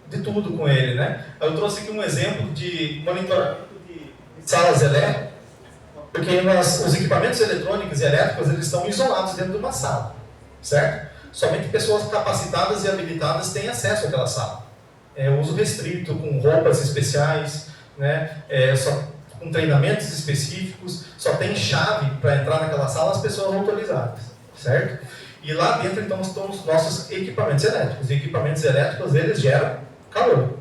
A: de tudo com ele, né? Eu trouxe aqui um exemplo de monitoramento de salas elétricas, porque os equipamentos eletrônicos e elétricos eles estão isolados dentro de uma sala, certo? Somente pessoas capacitadas e habilitadas têm acesso àquela sala. Uso restrito, com roupas especiais, né? Com treinamentos específicos, só tem chave para entrar naquela sala as pessoas autorizadas, certo? E lá dentro, então, estão os nossos equipamentos elétricos. E equipamentos elétricos, eles geram calor.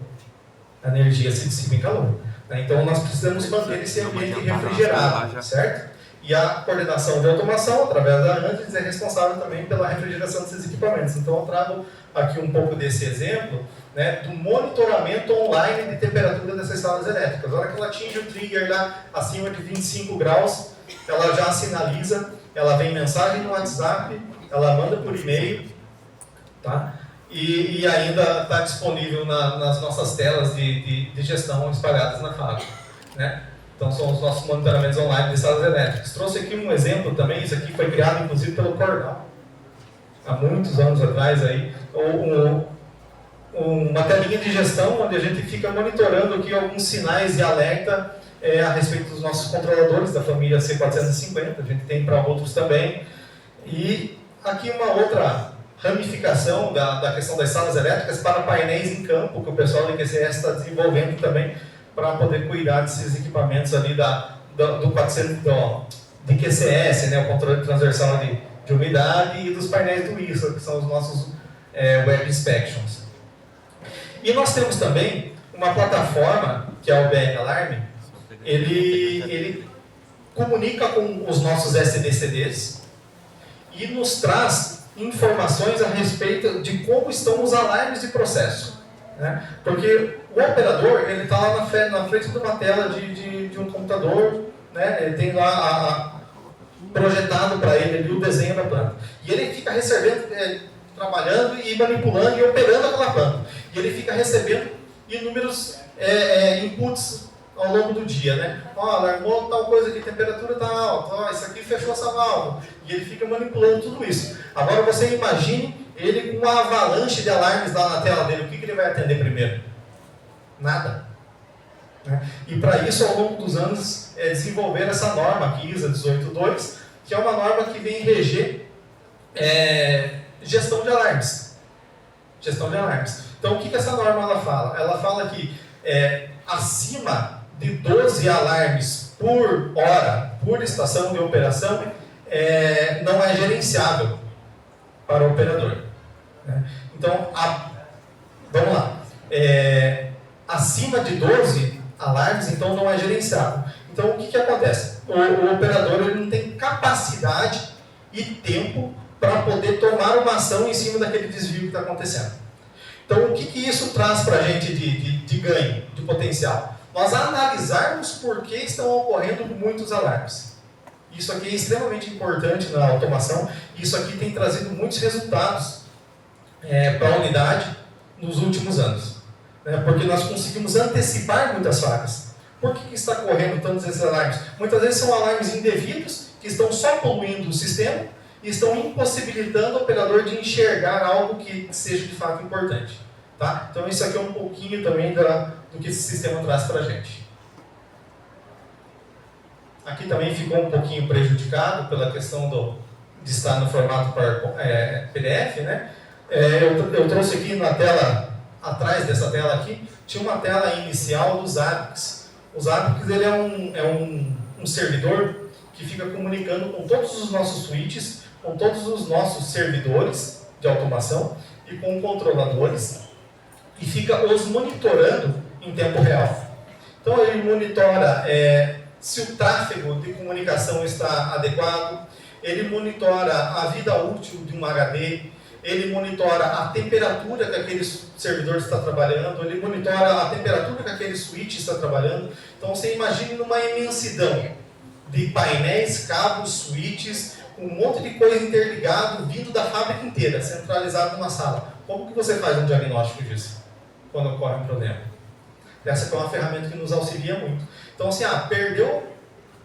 A: A energia se dissipa em calor. Então, nós precisamos manter esse ambiente refrigerado, certo? E a coordenação de automação, através da ANDES, é responsável também pela refrigeração desses equipamentos. Então, eu trago aqui um pouco desse exemplo, né, do monitoramento online de temperatura dessas salas elétricas. A hora que ela atinge o trigger lá acima de 25 graus, ela já sinaliza, ela vem mensagem no WhatsApp, ela manda por e-mail, tá? E ainda está disponível nas nossas telas de gestão espalhadas na fábrica, né? Então, são os nossos monitoramentos online de salas elétricas. Trouxe aqui um exemplo também, isso aqui foi criado inclusive pelo Cordal, há muitos anos atrás, aí, uma telinha de gestão onde a gente fica monitorando aqui alguns sinais de alerta a respeito dos nossos controladores da família C450, a gente tem para outros também. E aqui uma outra ramificação da questão das salas elétricas para painéis em campo, que o pessoal da QCS está desenvolvendo também, para poder cuidar desses equipamentos ali do 400 de QCS, né, o controle transversal de umidade, e dos painéis do ISO, que são os nossos Web Inspections. E nós temos também uma plataforma, que é o BR Alarme, ele comunica com os nossos SDCDs e nos traz informações a respeito de como estão os alarmes de processo. Né? Porque o operador ele está lá na frente de uma tela de um computador, né? Ele tem lá projetado para ele ali o desenho da planta. E ele fica recebendo, trabalhando e manipulando e operando aquela planta. E ele fica recebendo inúmeros inputs ao longo do dia, né? Alarmou tal coisa aqui, temperatura está alta, isso aqui fechou essa válvula. E ele fica manipulando tudo isso. Agora você imagine ele com uma avalanche de alarmes lá na tela dele. O que ele vai atender primeiro? Nada. Né? E para isso, ao longo dos anos, desenvolver essa norma aqui, ISA 182, que é uma norma que vem reger gestão de alarmes. Gestão de alarmes. Então, o que essa norma ela fala? Ela fala que acima de 12 alarmes por hora, por estação de operação, não é gerenciável para o operador. Né? Então, vamos lá. Acima de 12 alarmes, então, não é gerenciável. Então, o que acontece? O operador ele não tem capacidade e tempo para poder tomar uma ação em cima daquele desvio que está acontecendo. Então, o que isso traz para a gente de ganho, de potencial? Nós analisarmos por que estão ocorrendo muitos alarmes. Isso aqui é extremamente importante na automação. Isso aqui tem trazido muitos resultados para a unidade nos últimos anos, né? Porque nós conseguimos antecipar muitas falhas. Por que está correndo tantos esses alarmes? Muitas vezes são alarmes indevidos, que estão só poluindo o sistema e estão impossibilitando o operador de enxergar algo que seja de fato importante. Tá? Então isso aqui é um pouquinho também do que esse sistema traz para a gente. Aqui também ficou um pouquinho prejudicado pela questão de estar no formato PDF, né? Eu trouxe aqui na tela, atrás dessa tela aqui, tinha uma tela inicial dos Zabbix. O Zabbix ele é um servidor que fica comunicando com todos os nossos switches, com todos os nossos servidores de automação e com controladores, e fica os monitorando em tempo real. Então ele monitora se o tráfego de comunicação está adequado, ele monitora a vida útil de um HD, ele monitora a temperatura que aquele servidor está trabalhando, ele monitora a temperatura que aquele switch está trabalhando. Então você imagine numa imensidão de painéis, cabos, switches, um monte de coisa interligado, vindo da fábrica inteira, centralizado numa sala. Como que você faz um diagnóstico disso, quando ocorre um problema? Essa é uma ferramenta que nos auxilia muito. Então assim, perdeu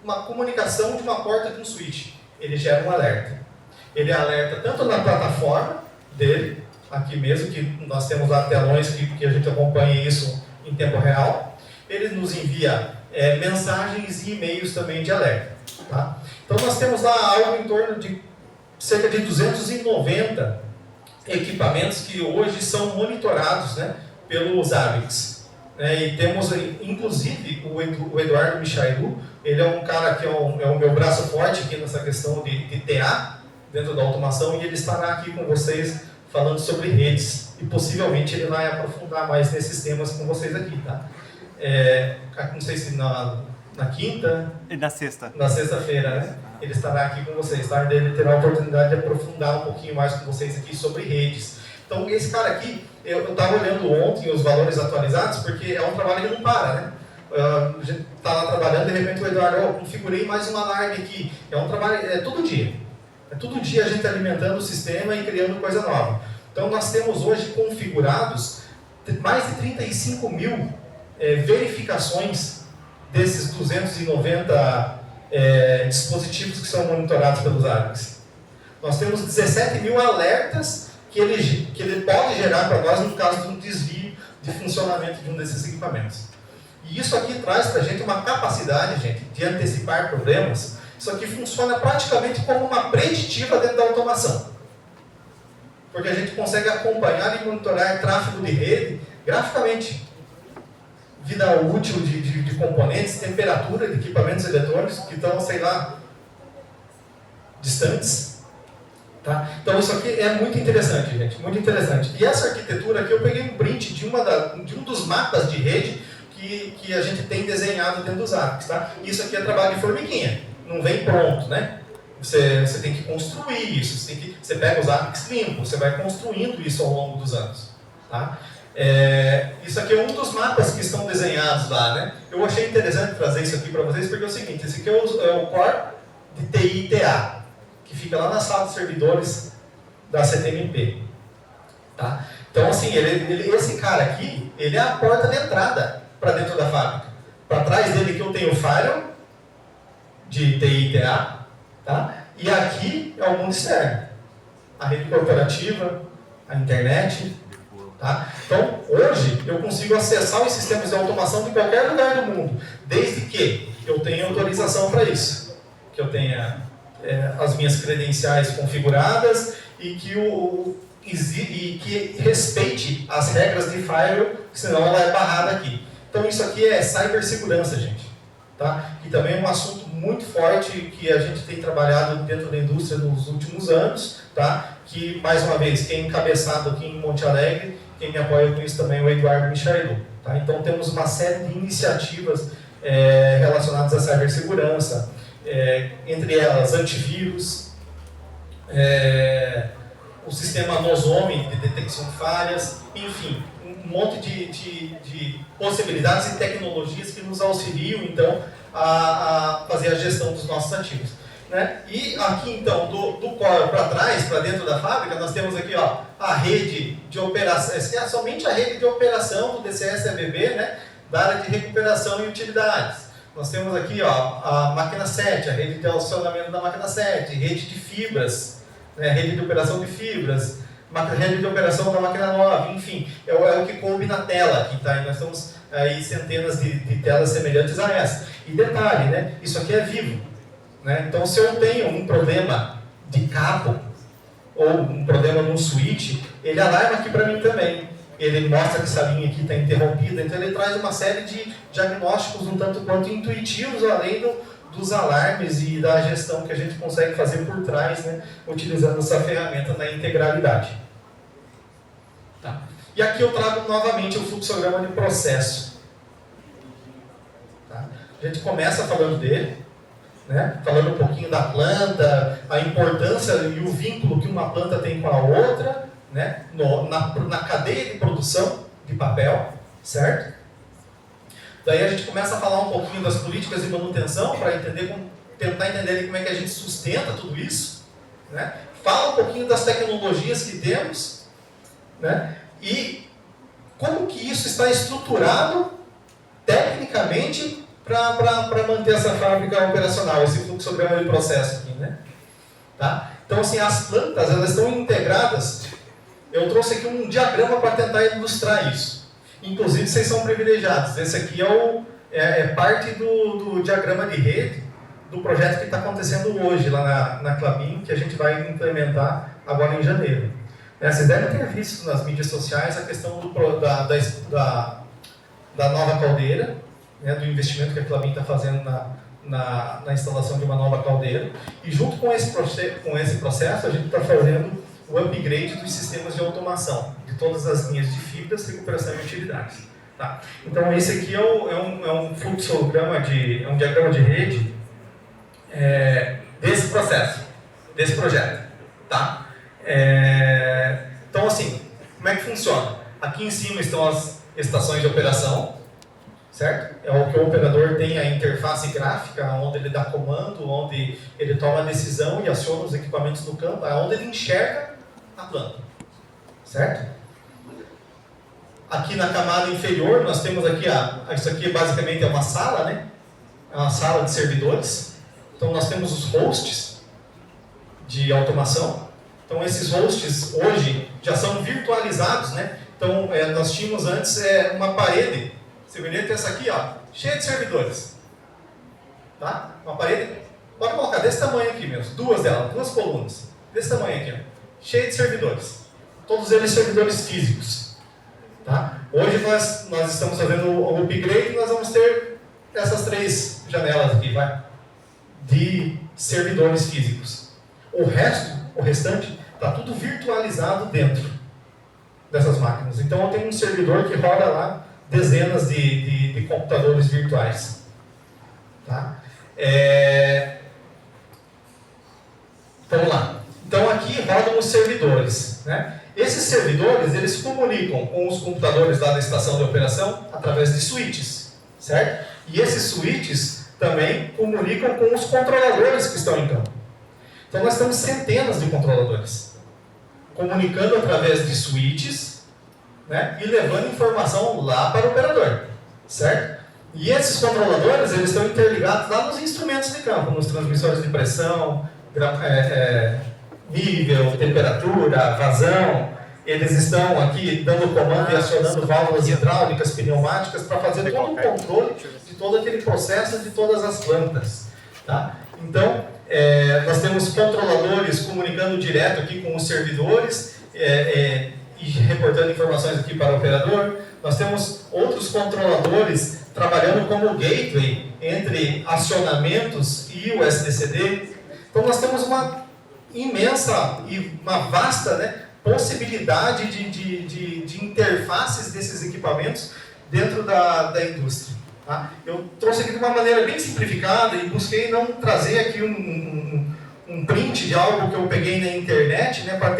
A: uma comunicação de uma porta de um switch, ele gera um alerta. Ele alerta tanto na plataforma dele, aqui mesmo, que nós temos lá telões que a gente acompanha isso em tempo real. Ele nos envia mensagens e e-mails também de alerta. Tá? Então nós temos lá algo em torno de cerca de 290 equipamentos que hoje são monitorados, né, pelo Zabbix. E temos, inclusive, o Eduardo Michailu, ele é um cara que é o meu braço forte aqui nessa questão de TA, dentro da automação, e ele estará aqui com vocês falando sobre redes. E possivelmente ele vai aprofundar mais nesses temas com vocês aqui, tá? Não sei se na quinta...
B: E na sexta.
A: Na sexta-feira, né? Ele estará aqui com vocês, tá? Ele terá a oportunidade de aprofundar um pouquinho mais com vocês aqui sobre redes. Então, esse cara aqui, eu estava olhando ontem os valores atualizados, porque é um trabalho que não para, né? A gente está lá trabalhando, de repente o Eduardo, configurei mais um alarme aqui. É um trabalho, todo dia. Todo dia a gente alimentando o sistema e criando coisa nova. Então nós temos hoje configurados mais de 35 mil verificações desses 290 dispositivos que são monitorados pelos Zabbix. Nós temos 17 mil alertas que ele pode gerar para nós no caso de um desvio de funcionamento de um desses equipamentos. E isso aqui traz para a gente uma capacidade, gente, de antecipar problemas. Isso aqui funciona praticamente como uma preditiva dentro da automação. Porque a gente consegue acompanhar e monitorar tráfego de rede graficamente. Vida útil de componentes, temperatura de equipamentos eletrônicos que estão, sei lá, distantes. Tá? Então isso aqui é muito interessante, gente, muito interessante. E essa arquitetura aqui eu peguei um print de um dos mapas de rede que a gente tem desenhado dentro dos Zabbix. Tá? Isso aqui é trabalho de formiguinha. Não vem pronto, né? Você tem que construir isso, você pega os Zabbix limpos, você vai construindo isso ao longo dos anos. Tá? Isso aqui é um dos mapas que estão desenhados lá, né? Eu achei interessante trazer isso aqui para vocês, porque é o seguinte, esse aqui é o core de TI e TA, que fica lá na sala de servidores da CTMP. Tá? Então, assim, esse cara aqui, ele é a porta de entrada para dentro da fábrica. Para trás dele que eu tenho o firewall, de TI e TA, tá? E aqui é o mundo externo, a rede corporativa, a internet, tá? Então, hoje, eu consigo acessar os sistemas de automação de qualquer lugar do mundo, desde que eu tenha autorização para isso, que eu tenha as minhas credenciais configuradas e que respeite as regras de firewall, senão ela é barrada aqui. Então, isso aqui é cibersegurança, gente. Tá? E também é um assunto muito forte que a gente tem trabalhado dentro da indústria nos últimos anos, tá? Que, mais uma vez, quem é encabeçado aqui em Monte Alegre, quem me apoia com isso também é o Eduardo Michailu. Tá? Então temos uma série de iniciativas relacionadas à cibersegurança, entre elas antivírus, o sistema Nozomi de detecção de falhas, enfim, um monte de possibilidades e tecnologias que nos auxiliam, então, a fazer a gestão dos nossos ativos. né? E aqui então, do core para trás, para dentro da fábrica, nós temos aqui ó, a rede de operação, é somente a rede de operação do DCS-EBB, né? Da área de recuperação e utilidades. Nós temos aqui ó, a máquina 7, a rede de acionamento da máquina 7, rede de fibras, né? Rede de operação de fibras, rede de operação da máquina 9, enfim, é o que coube na tela aqui, tá? E nós temos aí centenas de telas semelhantes a essa. E detalhe, né? Isso aqui é vivo, né? Então, se eu tenho um problema de cabo ou um problema no switch, ele alarma aqui para mim também. Ele mostra que essa linha aqui está interrompida, então ele traz uma série de diagnósticos um tanto quanto intuitivos, além dos alarmes e da gestão que a gente consegue fazer por trás, né, utilizando essa ferramenta na integralidade. Tá. E aqui eu trago novamente o fluxograma de processo. Tá. A gente começa falando dele, né, falando um pouquinho da planta, a importância e o vínculo que uma planta tem com a outra, né, na cadeia de produção de papel, certo? Daí a gente começa a falar um pouquinho das políticas de manutenção para tentar entender como é que a gente sustenta tudo isso, né? Fala um pouquinho das tecnologias que temos, né? E como que isso está estruturado tecnicamente para manter essa fábrica operacional, esse fluxograma de processo aqui, né? Tá? Então assim, as plantas elas estão integradas. Eu trouxe aqui um diagrama para tentar ilustrar isso. Inclusive, vocês são privilegiados. Esse aqui é parte do diagrama de rede do projeto que está acontecendo hoje lá na Klabin, que a gente vai implementar agora em janeiro. Vocês devem ter visto nas mídias sociais a questão da nova caldeira, né, do investimento que a Klabin está fazendo na instalação de uma nova caldeira. E junto com esse processo, a gente está fazendo o upgrade dos sistemas de automação, de todas as linhas de fibras, recuperação e utilidades. Tá? Então, esse aqui é um fluxograma, é um diagrama de rede desse processo, desse projeto. Tá? Então, assim, como é que funciona? Aqui em cima estão as estações de operação, certo? É o que o operador tem a interface gráfica, onde ele dá comando, onde ele toma a decisão e aciona os equipamentos no campo, é onde ele enxerga a planta, certo? Aqui na camada inferior nós temos aqui isso aqui basicamente é uma sala, né? É uma sala de servidores. Então nós temos os hosts de automação. Então esses hosts hoje já são virtualizados, né? Então nós tínhamos antes uma parede semelhante a essa aqui, ó, cheia de servidores, tá? Uma parede, pode colocar desse tamanho aqui mesmo, duas colunas, desse tamanho aqui, ó. Cheio de servidores, todos eles servidores físicos. Tá? Hoje nós estamos fazendo o upgrade e nós vamos ter essas 3 janelas aqui, de servidores físicos. O restante, está tudo virtualizado dentro dessas máquinas. Então eu tenho um servidor que roda lá dezenas de computadores virtuais. Tá? Vamos lá. Então aqui rodam os servidores, né? Esses servidores, eles comunicam com os computadores lá da estação de operação através de switches, certo? E esses switches também comunicam com os controladores que estão em campo. Então nós temos centenas de controladores comunicando através de switches, né? E levando informação lá para o operador, certo? E esses controladores, eles estão interligados lá nos instrumentos de campo, nos transmissores de pressão, nível, temperatura, vazão. Eles estão aqui dando comando e acionando válvulas hidráulicas, pneumáticas, para fazer todo o controle de todo aquele processo de todas as plantas. Tá? Então, nós temos controladores comunicando direto aqui com os servidores e reportando informações aqui para o operador. Nós temos outros controladores trabalhando como gateway entre acionamentos e o SDCD. Então, nós temos uma imensa e uma vasta, né, possibilidade de interfaces desses equipamentos dentro da indústria. Tá? Eu trouxe aqui de uma maneira bem simplificada e busquei não trazer aqui um print de algo que eu peguei na internet, né, para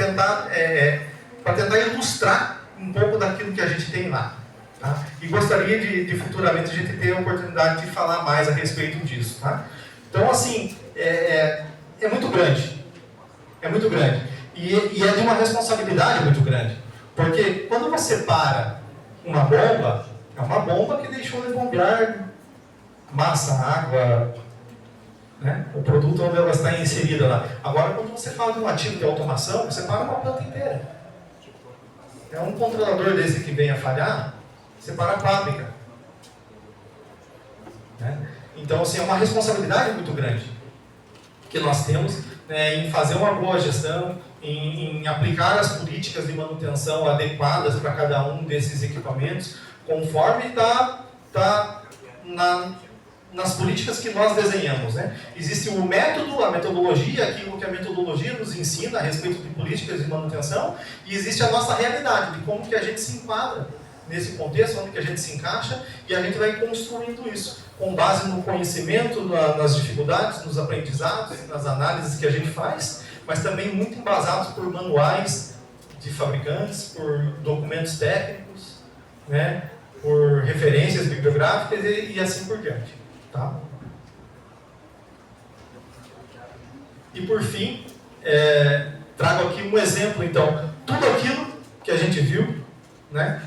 A: tentar ilustrar um pouco daquilo que a gente tem lá. Tá? E gostaria de futuramente a gente ter a oportunidade de falar mais a respeito disso. Tá? Então, assim, é muito grande. É muito grande. E é de uma responsabilidade muito grande. Porque quando você para uma bomba, é uma bomba que deixou de bombear massa, água, né? O produto onde ela está inserida lá. Agora, quando você fala de um ativo de automação, você para uma planta inteira. É um controlador desse que vem a falhar, você para a fábrica. Né? Então, assim, é uma responsabilidade muito grande que nós temos, né, em fazer uma boa gestão, em aplicar as políticas de manutenção adequadas para cada um desses equipamentos, conforme está nas políticas que nós desenhamos. Né? Existe o método, a metodologia, aquilo que a metodologia nos ensina a respeito de políticas de manutenção, e existe a nossa realidade, de como que a gente se enquadra nesse contexto, onde que a gente se encaixa, e a gente vai construindo isso, com base no conhecimento, nas dificuldades, nos aprendizados, nas análises que a gente faz, mas também muito embasados por manuais de fabricantes, por documentos técnicos, né, por referências bibliográficas e assim por diante. Tá? E por fim, trago aqui um exemplo, então, tudo aquilo que a gente viu, né,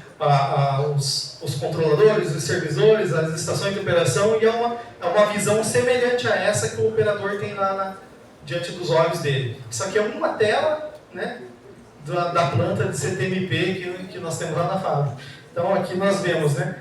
A: os controladores, os servidores, as estações de operação, e é uma visão semelhante a essa que o operador tem lá diante dos olhos dele. Isso aqui é uma tela, né, da planta de CTMP que nós temos lá na fábrica. Então aqui nós vemos, né,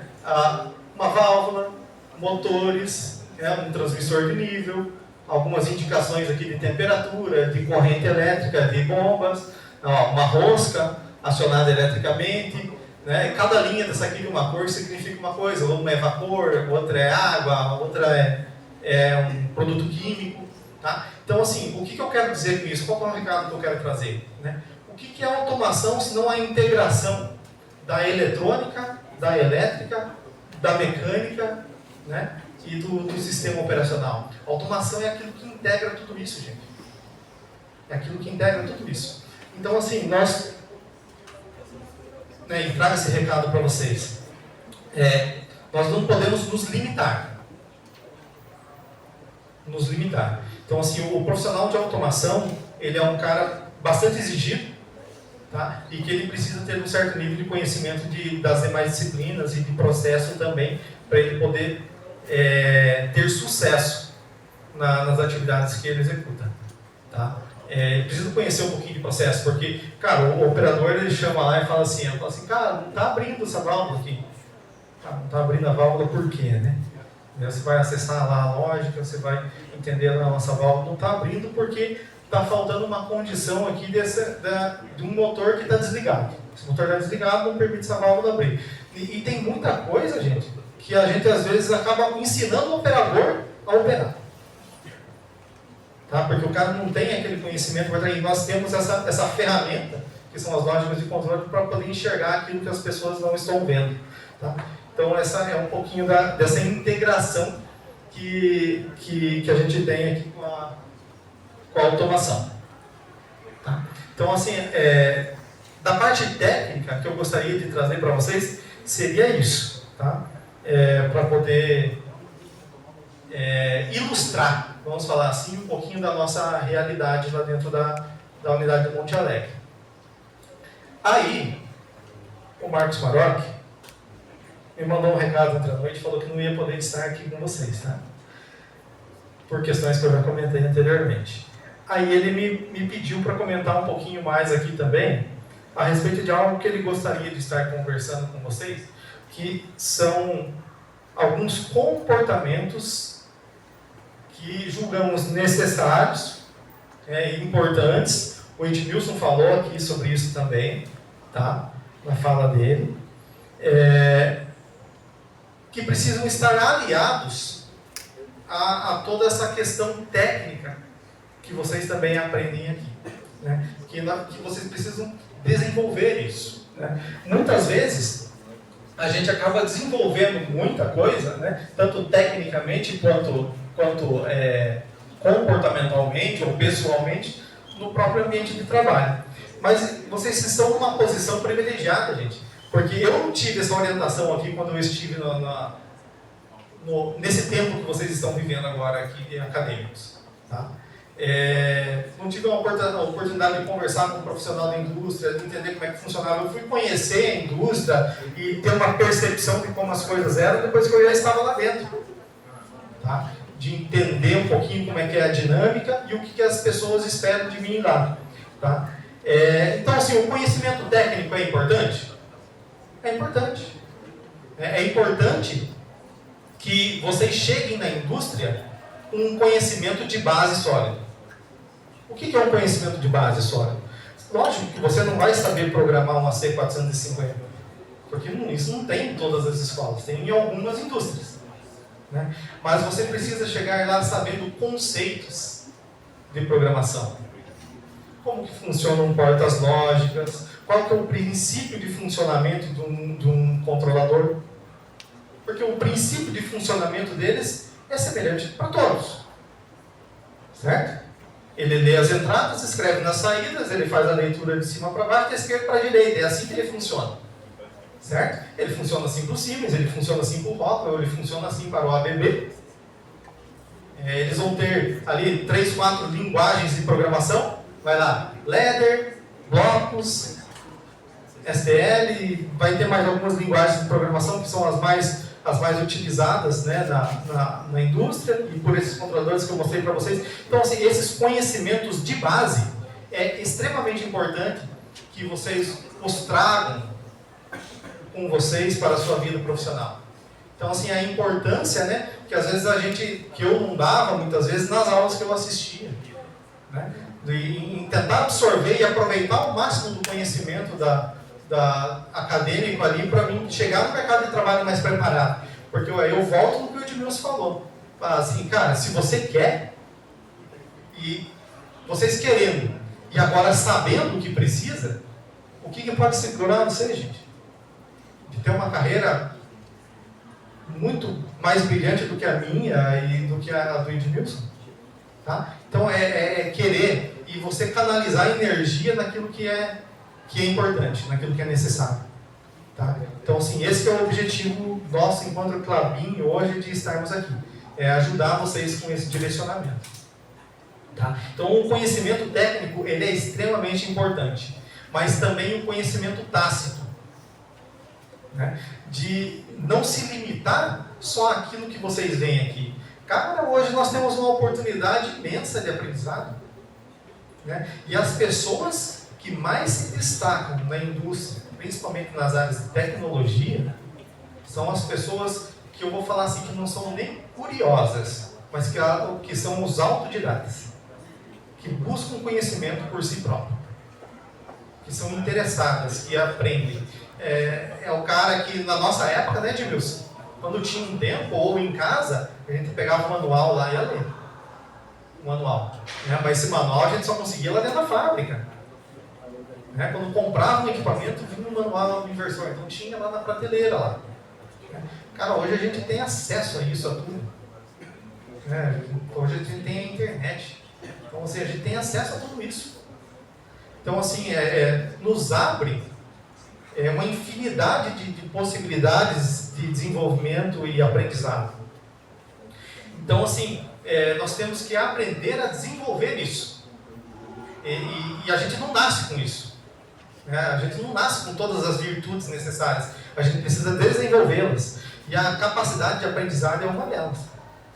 A: uma válvula, motores, um transmissor de nível, algumas indicações aqui de temperatura, de corrente elétrica, de bombas, uma rosca acionada eletricamente, né? Cada linha dessa aqui de uma cor significa uma coisa, uma é vapor, outra é água, outra é um produto químico. Tá? Então, assim, o que eu quero dizer com isso? Qual é o recado que eu quero trazer? Né? O que é automação se não a integração da eletrônica, da elétrica, da mecânica, né? E do sistema operacional? A automação é aquilo que integra tudo isso, gente. É aquilo que integra tudo isso. Então, assim, nós... e trago esse recado para vocês. Nós não podemos nos limitar. Nos limitar. Então, assim, o profissional de automação, ele é um cara bastante exigido, tá? E que ele precisa ter um certo nível de conhecimento das demais disciplinas e de processo também, para ele poder ter sucesso nas atividades que ele executa. Tá? Preciso conhecer um pouquinho de processo, porque, cara, o operador ele chama lá e fala assim, cara, não está abrindo essa válvula aqui. Cara, não está abrindo a válvula por quê, né? Você vai acessar lá a lógica, você vai entender a nossa válvula, não está abrindo porque está faltando uma condição aqui de um motor que está desligado. Se o motor está desligado, não permite essa válvula abrir. E tem muita coisa, gente, que a gente às vezes acaba ensinando o operador a operar. Tá? Porque o cara não tem aquele conhecimento, e nós temos essa ferramenta, que são as lógicas de controle, para poder enxergar aquilo que as pessoas não estão vendo. Tá? Então, essa é um pouquinho dessa integração que a gente tem aqui com a automação. Tá? Então, assim, da parte técnica que eu gostaria de trazer para vocês, seria isso. Tá? Para poder ilustrar, vamos falar assim, um pouquinho da nossa realidade lá dentro da unidade do Monte Alegre. Aí, o Marcos Maroc me mandou um recado ontem à noite, falou que não ia poder estar aqui com vocês, tá? Por questões que eu já comentei anteriormente. Aí ele me pediu para comentar um pouquinho mais aqui também, a respeito de algo que ele gostaria de estar conversando com vocês, que são alguns comportamentos que julgamos necessários, importantes. O Edmilson falou aqui sobre isso também, tá? Na fala dele. Que precisam estar aliados a toda essa questão técnica que vocês também aprendem aqui. Né? Que vocês precisam desenvolver isso. Né? Muitas vezes, a gente acaba desenvolvendo muita coisa, né? Tanto tecnicamente quanto comportamentalmente ou pessoalmente, no próprio ambiente de trabalho. Mas vocês estão numa posição privilegiada, gente. Porque eu não tive essa orientação aqui quando eu estive nesse tempo que vocês estão vivendo agora aqui, acadêmicos. Tá? Não tive a oportunidade de conversar com um profissional da indústria, de entender como é que funcionava. Eu fui conhecer a indústria e ter uma percepção de como as coisas eram depois que eu já estava lá dentro. Tá? De entender um pouquinho como é que é a dinâmica e o que as pessoas esperam de mim lá. Tá? Então, assim, o conhecimento técnico é importante? É importante. É importante que vocês cheguem na indústria com um conhecimento de base sólido. O que é um conhecimento de base sólido? Lógico que você não vai saber programar uma C450, porque isso não tem em todas as escolas, tem em algumas indústrias. Né? Mas você precisa chegar lá sabendo conceitos de programação. Como que funcionam portas lógicas, qual que é o princípio de funcionamento de um controlador. Porque o princípio de funcionamento deles é semelhante para todos. Certo? Ele lê as entradas, escreve nas saídas, ele faz a leitura de cima para baixo, da esquerda para a direita. É assim que ele funciona. Certo? Ele funciona assim para o Siemens, ele funciona assim para o Rockwell, ele funciona assim para o ABB. Eles vão ter ali 3, 4 linguagens de programação. Vai lá, ladder, blocos, STL, vai ter mais algumas linguagens de programação que são as mais utilizadas, né, na indústria e por esses controladores que eu mostrei para vocês. Então, assim, esses conhecimentos de base é extremamente importante que vocês os tragam com vocês para a sua vida profissional. Então, assim, a importância, né, que às vezes que eu não dava muitas vezes nas aulas que eu assistia, né, em tentar absorver e aproveitar o máximo do conhecimento acadêmico ali para mim chegar no mercado de trabalho mais preparado. Porque eu volto no que o Edmilson falou. Assim, cara, se você quer, e vocês querendo, e agora sabendo o que precisa, o que pode segurar você, gente? De ter uma carreira muito mais brilhante do que a minha e do que a do Edmilson. Tá? Então é querer e você canalizar energia naquilo que é importante, naquilo que é necessário. Tá? Então, assim, esse é o objetivo nosso enquanto Klabin hoje de estarmos aqui. É ajudar vocês com esse direcionamento. Tá? Então, o conhecimento técnico ele é extremamente importante, mas também o conhecimento tácito. Né? De não se limitar só àquilo que vocês veem aqui. Cara, hoje nós temos uma oportunidade imensa de aprendizado. Né? E as pessoas que mais se destacam na indústria, principalmente nas áreas de tecnologia, são as pessoas que eu vou falar assim, que não são nem curiosas, mas que são os autodidatas, que buscam conhecimento por si próprio, que são interessadas, que aprendem. É o cara que, na nossa época, né, Edmilson? Quando tinha um tempo, ou em casa, a gente pegava o manual lá e ia ler. O manual. Né? Mas esse manual a gente só conseguia lá dentro da fábrica. Né? Quando comprava um equipamento, vinha um manual inversor. Então tinha lá na prateleira lá. Né? Cara, hoje a gente tem acesso a isso, a tudo. Né? Hoje a gente tem a internet. Então, ou seja, a gente tem acesso a tudo isso. Então, assim, nos abre uma infinidade de possibilidades de desenvolvimento e aprendizado. Então, assim, nós temos que aprender a desenvolver isso. E a gente não nasce com isso. Né? A gente não nasce com todas as virtudes necessárias. A gente precisa desenvolvê-las. E a capacidade de aprendizado é uma delas.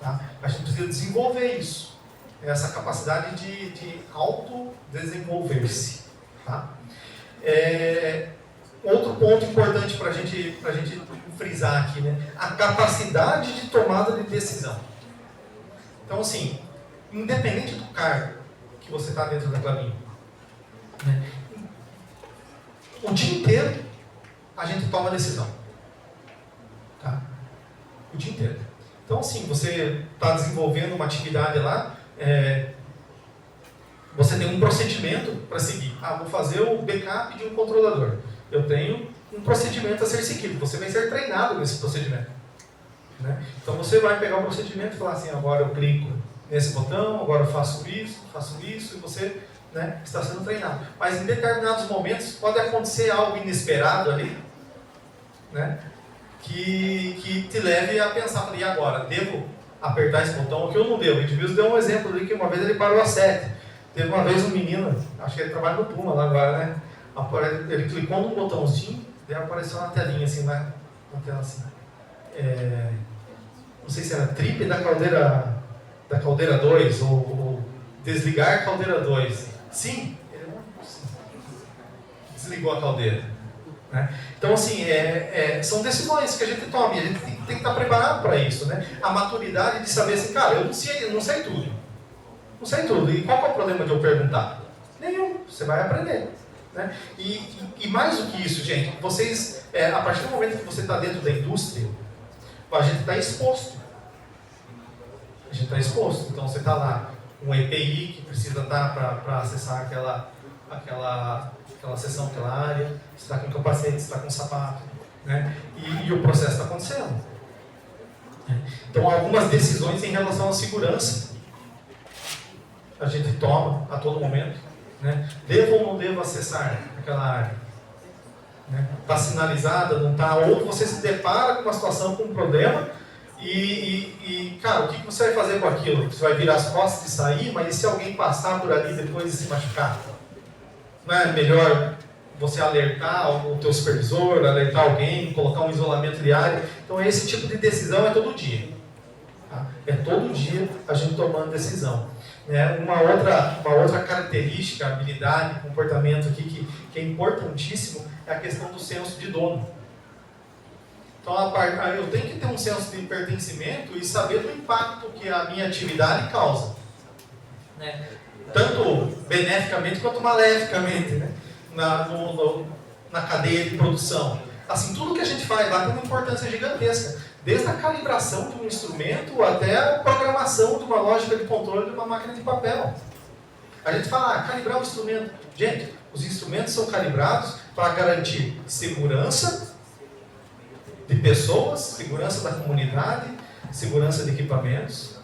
A: Tá? A gente precisa desenvolver isso. Essa capacidade de autodesenvolver-se. Tá? Outro ponto importante para a gente frisar aqui, né? A capacidade de tomada de decisão. Então, assim, independente do cargo que você está dentro da Klabin, né? O dia inteiro a gente toma decisão. Tá? O dia inteiro. Então, assim, você está desenvolvendo uma atividade lá, você tem um procedimento para seguir. Vou fazer o backup de um controlador. Eu tenho um procedimento a ser seguido. Você vai ser treinado nesse procedimento. Né? Então você vai pegar o procedimento e falar assim, agora eu clico nesse botão, agora eu faço isso, e você, né, está sendo treinado. Mas em determinados momentos pode acontecer algo inesperado ali, né, que te leve a pensar, e agora? Devo apertar esse botão, o que eu não devo. O Edmilson deu um exemplo ali que uma vez ele parou a 7. Teve uma vez um menino, acho que ele trabalha no Puma lá agora, né? Ele clicou num botãozinho, daí apareceu uma telinha assim, na tela assim. Não sei se era trip da caldeira 2 ou desligar a caldeira 2. Sim, ele desligou a caldeira. Né? Então, assim, são decisões que a gente toma e a gente tem que estar preparado para isso. Né? A maturidade de saber assim, cara, eu não sei tudo. Não sei tudo. E qual é o problema de eu perguntar? Nenhum. Você vai aprender. Né? E mais do que isso, gente, vocês, a partir do momento que você está dentro da indústria, a gente está exposto. A gente está exposto. Então, você está lá com um EPI que precisa estar para acessar aquela seção, aquela área, você está com capacete, você está com sapato, né? E o processo está acontecendo. Então, algumas decisões em relação à segurança a gente toma a todo momento, né? Devo ou não devo acessar aquela área? Está sinalizada, não está? Ou você se depara com uma situação, com um problema cara, o que você vai fazer com aquilo? Você vai virar as costas e sair, mas e se alguém passar por ali depois e se machucar? Não é melhor você alertar o teu supervisor, alertar alguém, colocar um isolamento de área? Então, esse tipo de decisão é todo dia. Tá? É todo dia a gente tomando decisão. Uma outra característica, habilidade, comportamento aqui que é importantíssimo é a questão do senso de dono. Então, eu tenho que ter um senso de pertencimento e saber do impacto que a minha atividade causa. Né? Tanto beneficamente quanto maleficamente, né? Na cadeia de produção. Assim, tudo que a gente faz lá tem uma importância gigantesca. Desde a calibração de um instrumento até a programação de uma lógica de controle de uma máquina de papel. A gente fala, calibrar um instrumento. Gente, os instrumentos são calibrados para garantir segurança de pessoas, segurança da comunidade, segurança de equipamentos.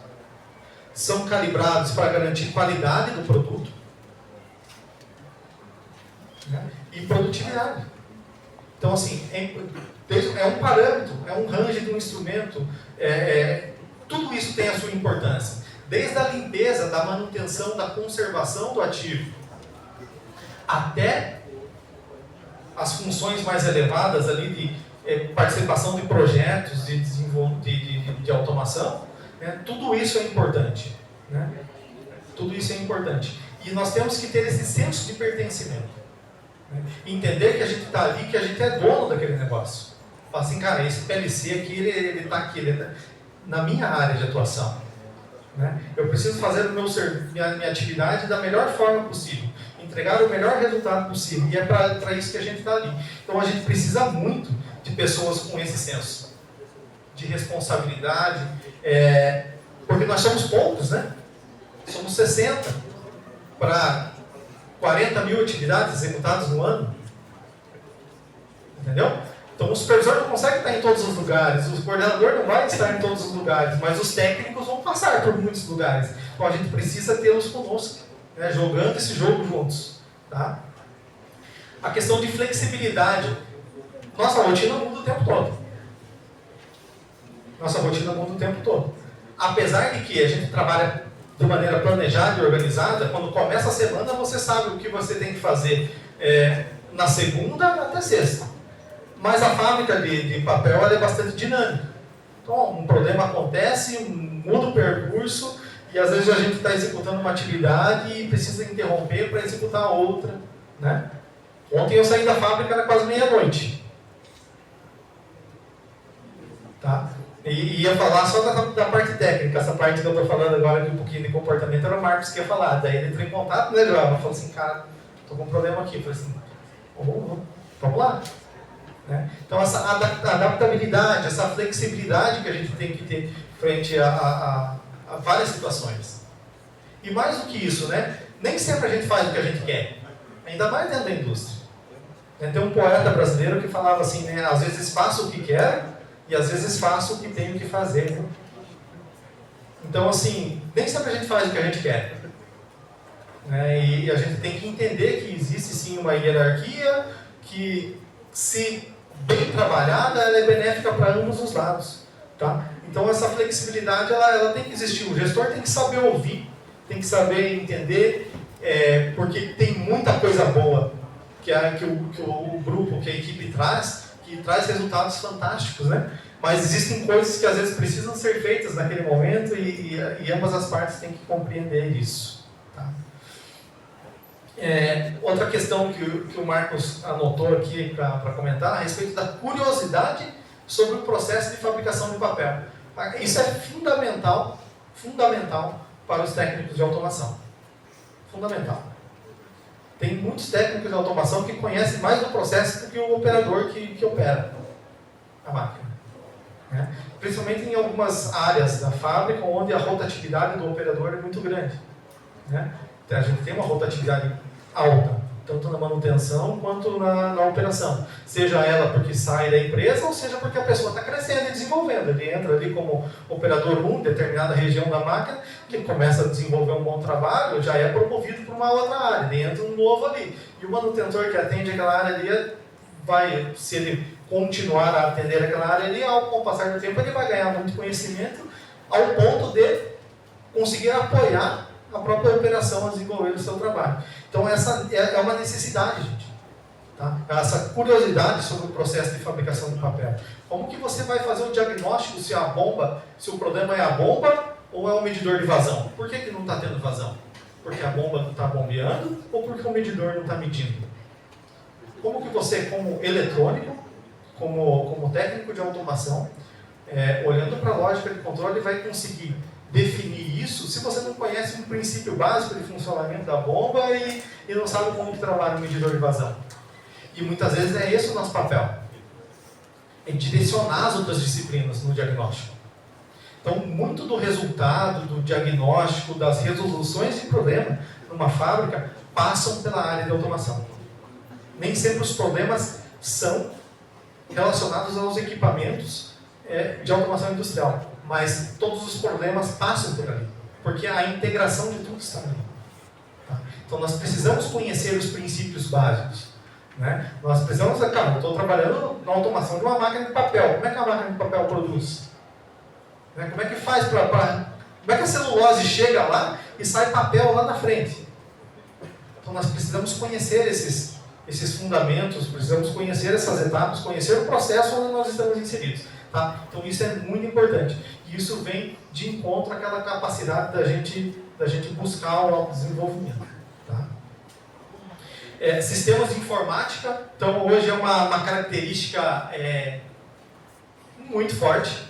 A: São calibrados para garantir qualidade do produto, né? E produtividade. Então, assim, é um parâmetro, é um range de um instrumento, tudo isso tem a sua importância. Desde a limpeza, da manutenção, da conservação do ativo, até as funções mais elevadas ali de participação de projetos de automação, né? Tudo isso é importante. Né? Tudo isso é importante. E nós temos que ter esse senso de pertencimento. Né? Entender que a gente está ali, que a gente é dono daquele negócio. Fala assim, cara, esse PLC aqui, ele está aqui, ele tá na minha área de atuação. Né? Eu preciso fazer minha atividade da melhor forma possível. Entregar o melhor resultado possível. E é para isso que a gente está ali. Então a gente precisa muito de pessoas com esse senso de responsabilidade, porque nós somos poucos, né? Somos 60 para 40 mil atividades executadas no ano. Entendeu? Então o supervisor não consegue estar em todos os lugares, o coordenador não vai estar em todos os lugares, mas os técnicos vão passar por muitos lugares. Então a gente precisa tê-los conosco, né? Jogando esse jogo juntos. Tá? A questão de flexibilidade. Nossa rotina muda o tempo todo. Nossa rotina muda o tempo todo. Apesar de que a gente trabalha de maneira planejada e organizada, quando começa a semana você sabe o que você tem que fazer na segunda até sexta. Mas a fábrica de papel ela é bastante dinâmica. Então, um problema acontece, muda o percurso, e às vezes a gente está executando uma atividade e precisa interromper para executar outra. Né? Ontem eu saí da fábrica, era quase meia-noite. Tá? E ia falar só da parte técnica, essa parte que eu estou falando agora, que um pouquinho de comportamento, era o Marcos que ia falar. Daí ele entrou em contato, né, João? Falou assim, cara, estou com um problema aqui. Eu falei assim, vamos lá. Né? Então, essa adaptabilidade, essa flexibilidade que a gente tem que ter frente a várias situações. E mais do que isso, né? Nem sempre a gente faz o que a gente quer, ainda mais dentro da indústria. Tem um poeta brasileiro que falava assim, né? Às vezes faço o que quero e às vezes faço o que tenho que fazer. Né? Então, assim, nem sempre a gente faz o que a gente quer. Né? E a gente tem que entender que existe sim uma hierarquia que, se bem trabalhada, ela é benéfica para ambos os lados. Tá? Então essa flexibilidade ela tem que existir. O gestor tem que saber ouvir, tem que saber entender, porque tem muita coisa boa que o grupo, que a equipe traz, que traz resultados fantásticos, né? Mas existem coisas que às vezes precisam ser feitas naquele momento e ambas as partes têm que compreender isso. Tá? Outra questão que o Marcos anotou aqui para comentar a respeito da curiosidade sobre o processo de fabricação de papel. Isso é fundamental para os técnicos de automação. Fundamental. Tem muitos técnicos de automação que conhecem mais do processo do que o operador que opera a máquina. Né? Principalmente em algumas áreas da fábrica onde a rotatividade do operador é muito grande. Né? Então, a gente tem uma rotatividade alta, tanto na manutenção quanto na operação. Seja ela porque sai da empresa, ou seja porque a pessoa está crescendo e desenvolvendo. Ele entra ali como operador 1 em determinada região da máquina, que ele começa a desenvolver um bom trabalho, já é promovido para uma outra área, ele entra um novo ali. E o manutentor que atende aquela área ali, se ele continuar a atender aquela área ali, com o passar do tempo ele vai ganhar muito conhecimento, ao ponto de conseguir apoiar a própria operação a desenvolver o seu trabalho. Então essa é uma necessidade, gente. Tá? Essa curiosidade sobre o processo de fabricação de papel. Como que você vai fazer o diagnóstico se o problema é a bomba ou é o medidor de vazão? Por que não está tendo vazão? Porque a bomba não está bombeando ou porque o medidor não está medindo? Como que você, como eletrônico, como técnico de automação, olhando para a lógica de controle, vai conseguir definir isso se você não conhece um princípio básico de funcionamento da bomba e não sabe como que trabalha o medidor de vazão? E muitas vezes é esse o nosso papel. É direcionar as outras disciplinas no diagnóstico. Então, muito do resultado, do diagnóstico, das resoluções de problema numa fábrica passam pela área de automação. Nem sempre os problemas são relacionados aos equipamentos de automação industrial, mas todos os problemas passam por ali, porque a integração de tudo está ali. Tá? Então nós precisamos conhecer os princípios básicos. Né? Nós precisamos, eu estou trabalhando na automação de uma máquina de papel. Como é que a máquina de papel produz? Né? Como é que faz como é que a celulose chega lá e sai papel lá na frente? Então nós precisamos conhecer esses fundamentos, precisamos conhecer essas etapas, conhecer o processo onde nós estamos inseridos. Tá? Então isso é muito importante. E isso vem de encontro àquela capacidade da gente buscar o autodesenvolvimento. Tá? Sistemas de informática, então hoje é uma característica muito forte,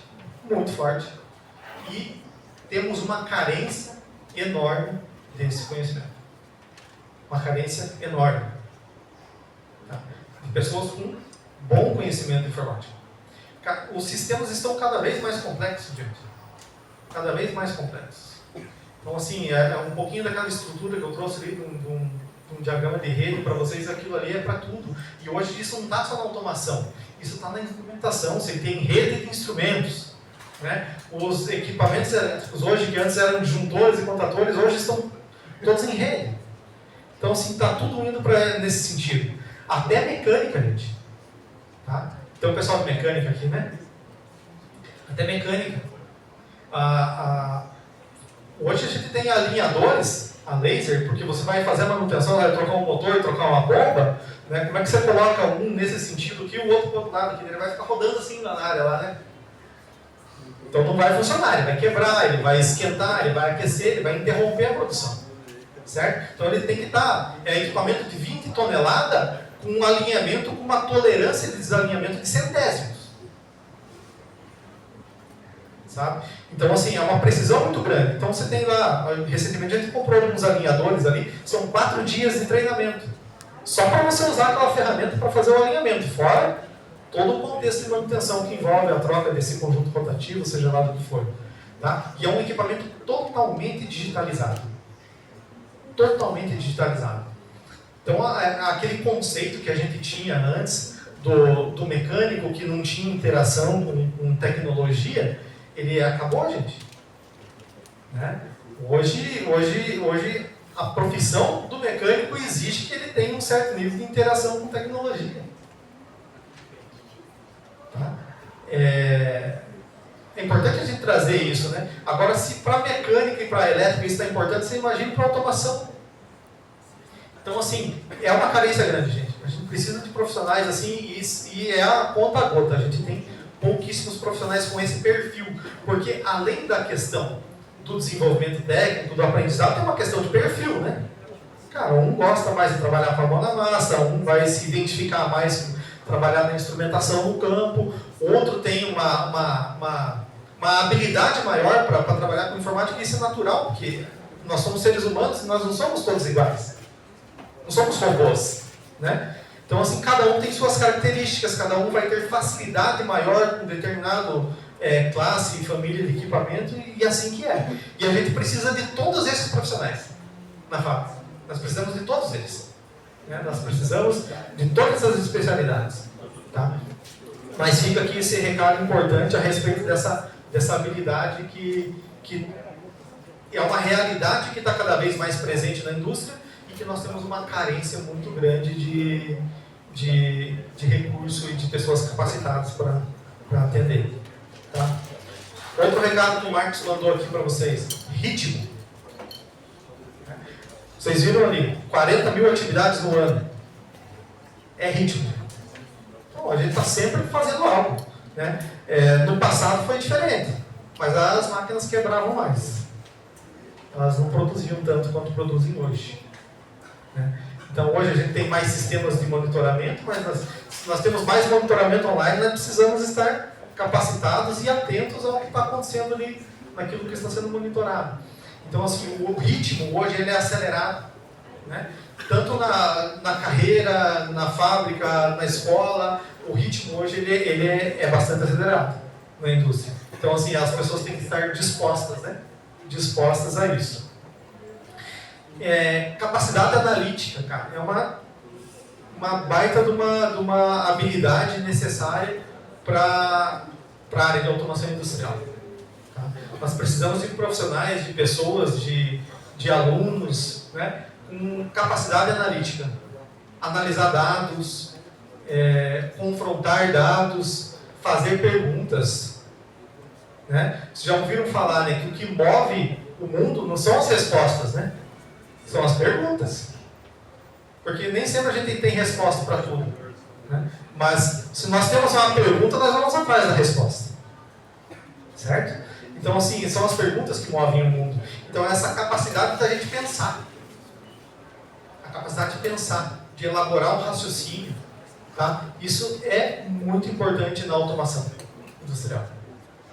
A: e temos uma carência enorme desse conhecimento. Uma carência enorme. Tá? De pessoas com bom conhecimento de informática. Os sistemas estão cada vez mais complexos, gente. Cada vez mais complexos. Então, assim, é um pouquinho daquela estrutura que eu trouxe ali, de um diagrama de rede para vocês, aquilo ali é para tudo. E hoje isso não está só na automação, isso está na instrumentação. Você tem rede de instrumentos. Né? Os equipamentos elétricos hoje, que antes eram disjuntores e contatores, hoje estão todos em rede. Então, assim, está tudo indo nesse sentido. Até mecânica, gente. Tá? Então, o pessoal de mecânica aqui, né? Até mecânica. Hoje a gente tem alinhadores a laser, porque você vai fazer a manutenção, vai trocar um motor, trocar uma bomba, né? Como é que você coloca um nesse sentido aqui e o outro do outro lado aqui? Ele vai ficar rodando assim na área lá, né? Então não vai funcionar, ele vai quebrar, ele vai esquentar, ele vai aquecer, ele vai interromper a produção. Certo? Então ele tem que estar, equipamento de 20 toneladas com um alinhamento, com uma tolerância de desalinhamento de centésimos. Sabe? Então assim, é uma precisão muito grande. Então você tem lá, recentemente a gente comprou uns alinhadores ali, são 4 dias de treinamento. Só para você usar aquela ferramenta para fazer o alinhamento, fora todo o contexto de manutenção que envolve a troca desse conjunto rotativo, seja lá do que for. Tá? E é um equipamento totalmente digitalizado. Totalmente digitalizado. Então, aquele conceito que a gente tinha antes do mecânico que não tinha interação com tecnologia, ele acabou, gente. Né? Hoje, a profissão do mecânico exige que ele tenha um certo nível de interação com tecnologia. Tá? É importante a gente trazer isso, né? Agora, se para mecânica e para elétrica isso está importante, você imagina para automação. Então, assim, é uma carência grande, gente. A gente precisa de profissionais assim, e é a conta a gota. A gente tem pouquíssimos profissionais com esse perfil, porque além da questão do desenvolvimento técnico, do aprendizado, tem uma questão de perfil, né? Cara, um gosta mais de trabalhar com a mão na massa, um vai se identificar mais com trabalhar na instrumentação no campo, outro tem uma habilidade maior para trabalhar com informática, e isso é natural, porque nós somos seres humanos e nós não somos todos iguais. Não somos robôs, né? Então, assim, cada um tem suas características, cada um vai ter facilidade maior com determinado classe e família de equipamento, e assim que é. E a gente precisa de todos esses profissionais na fábrica. Nós precisamos de todos eles. Né? Nós precisamos de todas as especialidades. Tá? Mas fica aqui esse recado importante a respeito dessa habilidade que é uma realidade que está cada vez mais presente na indústria, e que nós temos uma carência muito grande de recurso e de pessoas capacitadas para atender. Tá? Outro recado que o Marcos mandou aqui para vocês: ritmo. Vocês viram ali, 40 mil atividades no ano. É ritmo. Então, a gente está sempre fazendo algo. Né? No passado foi diferente, mas as máquinas quebravam mais. Elas não produziam tanto quanto produzem hoje. Né? Então, hoje a gente tem mais sistemas de monitoramento, mas nós temos mais monitoramento online, nós precisamos estar capacitados e atentos ao que está acontecendo ali, naquilo que está sendo monitorado. Então, assim, o ritmo hoje ele é acelerado, né? Tanto na carreira, na fábrica, na escola, o ritmo hoje ele é bastante acelerado na indústria. Então, assim, as pessoas têm que estar dispostas, né? Dispostas a isso. Capacidade analítica, cara, é uma baita de uma habilidade necessária para a área de automação industrial. Tá? Nós precisamos de profissionais, de pessoas, de alunos, né, com capacidade analítica. Analisar dados, confrontar dados, fazer perguntas. Né? Vocês já ouviram falar, né, que o que move o mundo não são as respostas, né? São as perguntas. Porque nem sempre a gente tem resposta para tudo. Né? Mas se nós temos uma pergunta, nós vamos atrás da resposta. Certo? Então, assim, são as perguntas que movem o mundo. Então, essa capacidade da gente pensar. A capacidade de pensar, de elaborar um raciocínio. Tá? Isso é muito importante na automação industrial.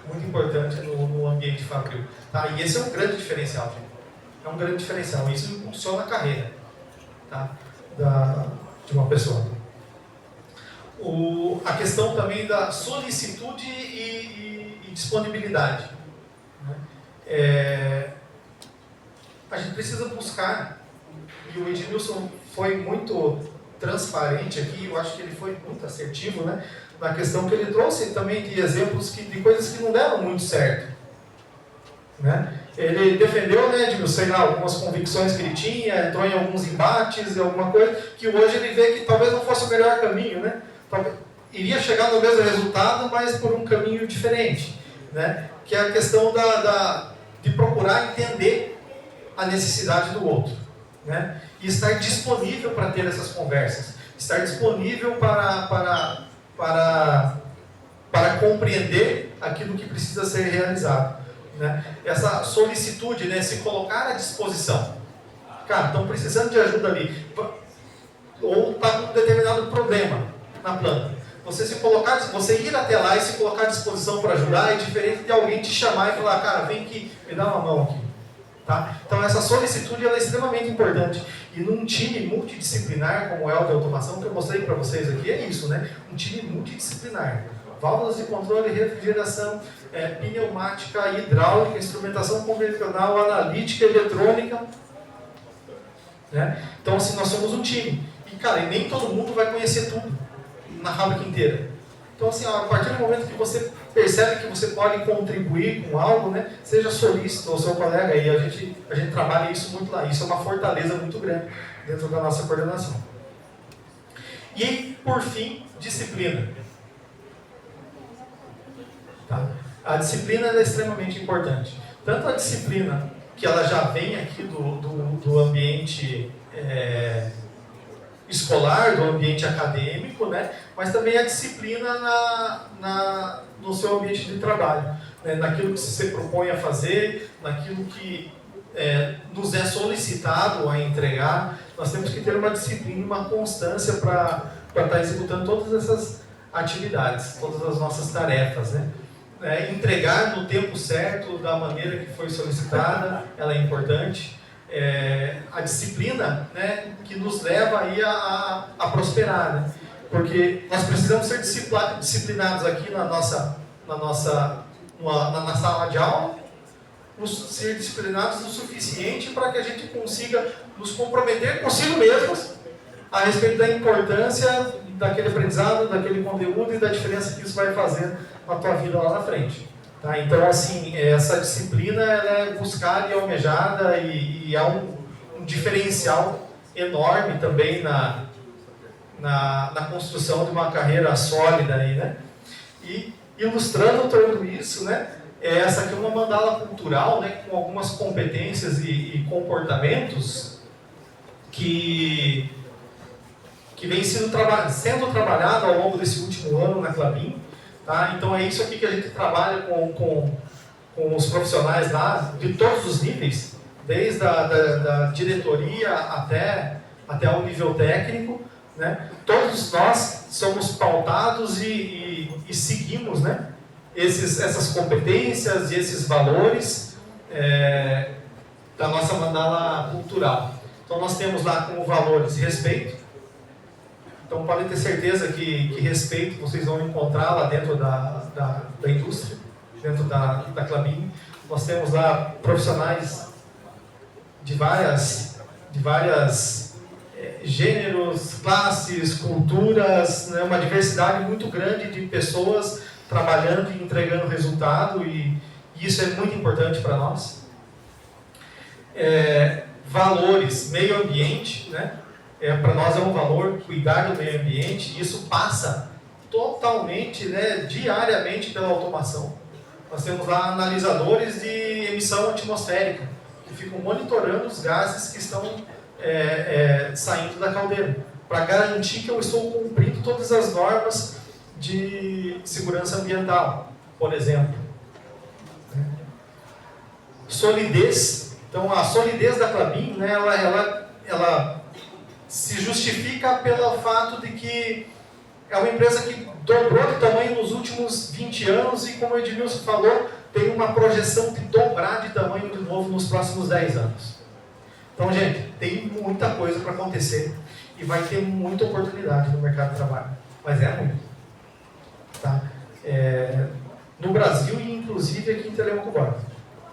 A: Muito importante no ambiente fabril. Tá? E esse é um grande diferencial, gente. É um grande diferencial. Isso impulsiona a carreira, tá? De uma pessoa. A questão também da solicitude e disponibilidade. Né? A gente precisa buscar, e o Edmilson foi muito transparente aqui, eu acho que ele foi muito assertivo, né? Na questão que ele trouxe também de exemplos de coisas que não deram muito certo. Né? Ele defendeu, né, sei lá, algumas convicções que ele tinha, entrou em alguns embates, alguma coisa, que hoje ele vê que talvez não fosse o melhor caminho, né? Talvez, iria chegar no mesmo resultado, mas por um caminho diferente, né? Que é a questão de procurar entender a necessidade do outro, né? E estar disponível para ter essas conversas, estar disponível para compreender aquilo que precisa ser realizado. Né? Essa solicitude, né? Se colocar à disposição. Cara, estão precisando de ajuda ali. Ou está com um determinado problema na planta. Você ir até lá e se colocar à disposição para ajudar é diferente de alguém te chamar e falar: cara, vem aqui, me dá uma mão aqui. Tá? Então essa solicitude ela é extremamente importante. E num time multidisciplinar como é o de automação, que eu mostrei para vocês aqui, é isso, né? Um time multidisciplinar. Válvulas de controle, refrigeração, pneumática, hidráulica, instrumentação convencional, analítica, eletrônica. Né? Então, assim, nós somos um time. E, cara, nem todo mundo vai conhecer tudo na fábrica inteira. Então, assim, a partir do momento que você percebe que você pode contribuir com algo, né, seja solícito ao seu colega, e a gente trabalha isso muito lá. Isso é uma fortaleza muito grande dentro da nossa coordenação. E, por fim, disciplina. Tá? A disciplina é extremamente importante. Tanto a disciplina que ela já vem aqui do ambiente escolar, do ambiente acadêmico, né? Mas também a disciplina no seu ambiente de trabalho, né? Naquilo que você propõe a fazer, naquilo que nos é solicitado a entregar. Nós temos que ter uma disciplina, uma constância para estar executando todas essas atividades, todas as nossas tarefas, né? Entregar no tempo certo, da maneira que foi solicitada, ela é importante. A disciplina, né, que nos leva aí a prosperar, né? Porque nós precisamos ser disciplinados aqui na sala de aula, ser disciplinados o suficiente para que a gente consiga nos comprometer consigo mesmos a respeito da importância daquele aprendizado, daquele conteúdo e da diferença que isso vai fazer na tua vida lá na frente. Tá? Então, assim, essa disciplina ela é buscada e almejada e há um diferencial enorme também na construção de uma carreira sólida aí, né? E ilustrando tudo isso, né? Essa aqui é uma mandala cultural, né, com algumas competências e comportamentos que vem sendo trabalhado ao longo desse último ano na Klabin. Tá? Então é isso aqui que a gente trabalha com os profissionais lá, de todos os níveis, desde da diretoria até o nível técnico, né? Todos nós somos pautados e seguimos, né, essas competências e esses valores da nossa mandala cultural. Então nós temos lá como valores respeito. Então podem ter certeza que respeito vocês vão encontrar lá dentro da indústria, dentro da Klabin. Nós temos lá profissionais de várias gêneros, classes, culturas, né, uma diversidade muito grande de pessoas trabalhando e entregando resultado, e isso é muito importante para nós. Valores, meio ambiente, né? Para nós é um valor cuidar do meio ambiente, e isso passa totalmente, né, diariamente pela automação. Nós temos lá analisadores de emissão atmosférica, que ficam monitorando os gases que estão saindo da caldeira, para garantir que eu estou cumprindo todas as normas de segurança ambiental, por exemplo. Solidez. Então, a solidez da Klabin, né, ela se justifica pelo fato de que é uma empresa que dobrou de tamanho nos últimos 20 anos e, como o Edmilson falou, tem uma projeção de dobrar de tamanho de novo nos próximos 10 anos. Então, gente, tem muita coisa para acontecer e vai ter muita oportunidade no mercado de trabalho, mas é muito. Tá? No Brasil e inclusive aqui em Telemaco Borba,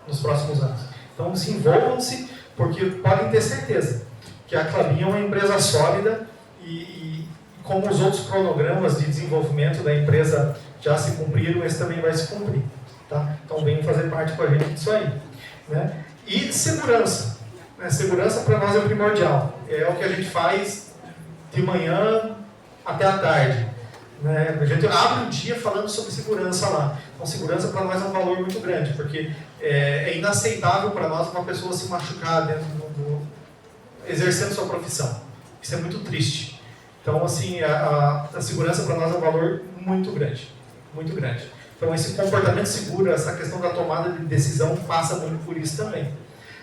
A: nos próximos anos. Então, desenvolvam-se, porque podem ter certeza que a Klabin é uma empresa sólida e como os outros cronogramas de desenvolvimento da empresa já se cumpriram, esse também vai se cumprir. Tá? Então venham fazer parte com a gente disso aí. Né? E segurança. Segurança para nós é primordial. É o que a gente faz de manhã até a tarde. Né? A gente abre um dia falando sobre segurança lá. Então segurança para nós é um valor muito grande, porque é inaceitável para nós uma pessoa se machucar dentro exercendo sua profissão. Isso é muito triste. Então, assim, a segurança para nós é um valor muito grande. Muito grande. Então, esse comportamento seguro, essa questão da tomada de decisão passa muito por isso também.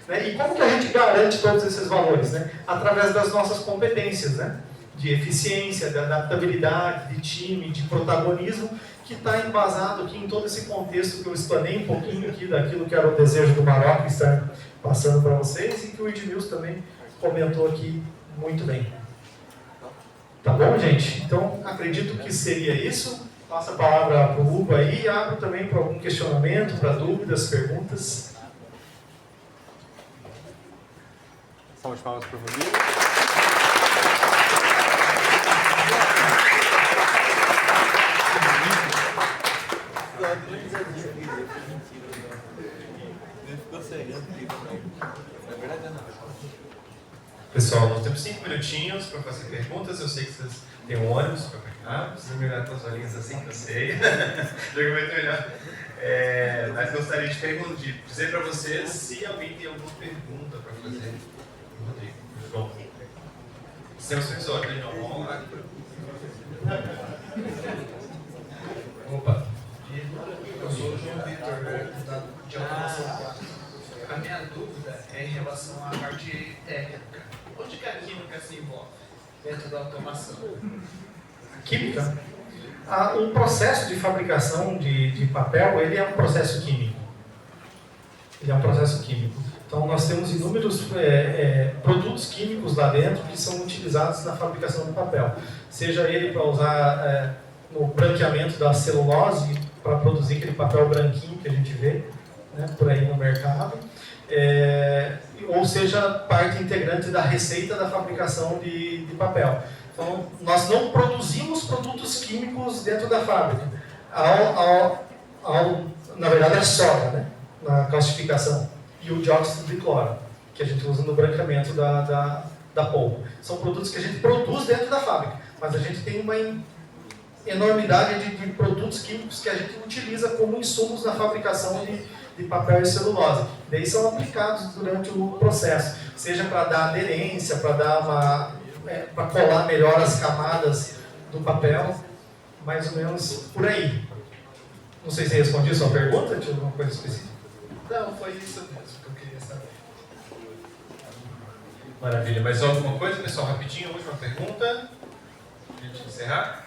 A: Né? E como que a gente garante todos esses valores? Né? Através das nossas competências, né? De eficiência, de adaptabilidade, de time, de protagonismo, que está embasado aqui em todo esse contexto que eu explanei um pouquinho aqui daquilo que era o desejo do Maroc estar passando para vocês e que o Edmilson também comentou aqui muito bem. Tá bom, gente? Então, acredito que seria isso. Passo a palavra para o Hugo aí e abro também para algum questionamento, para dúvidas, perguntas.
B: Salve de palmas para o Rodrigo.
A: Pessoal, nós temos 5 minutinhos para fazer perguntas. Eu sei que vocês Tem um ônibus para pegar, precisa me olhar com as olhinhas assim que eu sei. Já vai melhor. Mas gostaria de dizer para vocês se alguém tem alguma pergunta para fazer. Rodrigo, João. Seu sensor, né, João? Vamos lá.
C: Opa. Eu sou o João Vitor, deputado de automação. A minha dúvida é em relação à parte técnica. Onde que a química se envolve dentro da automação?
D: Química? O processo de fabricação de papel, ele é um processo químico. Ele é um processo químico. Então, nós temos inúmeros produtos químicos lá dentro que são utilizados na fabricação do papel. Seja ele para usar no branqueamento da celulose, para produzir aquele papel branquinho que a gente vê, né, por aí no mercado, ou seja, parte integrante da receita da fabricação de papel. Então, nós não produzimos produtos químicos dentro da fábrica. Na verdade, é soda, né, na calcificação, e o dióxido de cloro, que a gente usa no branqueamento da polpa. São produtos que a gente produz dentro da fábrica, mas a gente tem uma enormidade de produtos químicos que a gente utiliza como insumos na fabricação de papel e celulose. Daí são aplicados durante o processo, seja para dar aderência, para para colar melhor as camadas do papel, mais ou menos por aí. Não sei se respondi a sua pergunta, tinha alguma coisa específica?
C: Não, foi isso mesmo que eu queria saber.
A: Maravilha. Mais alguma coisa, pessoal? Rapidinho, última pergunta. Pra gente encerrar.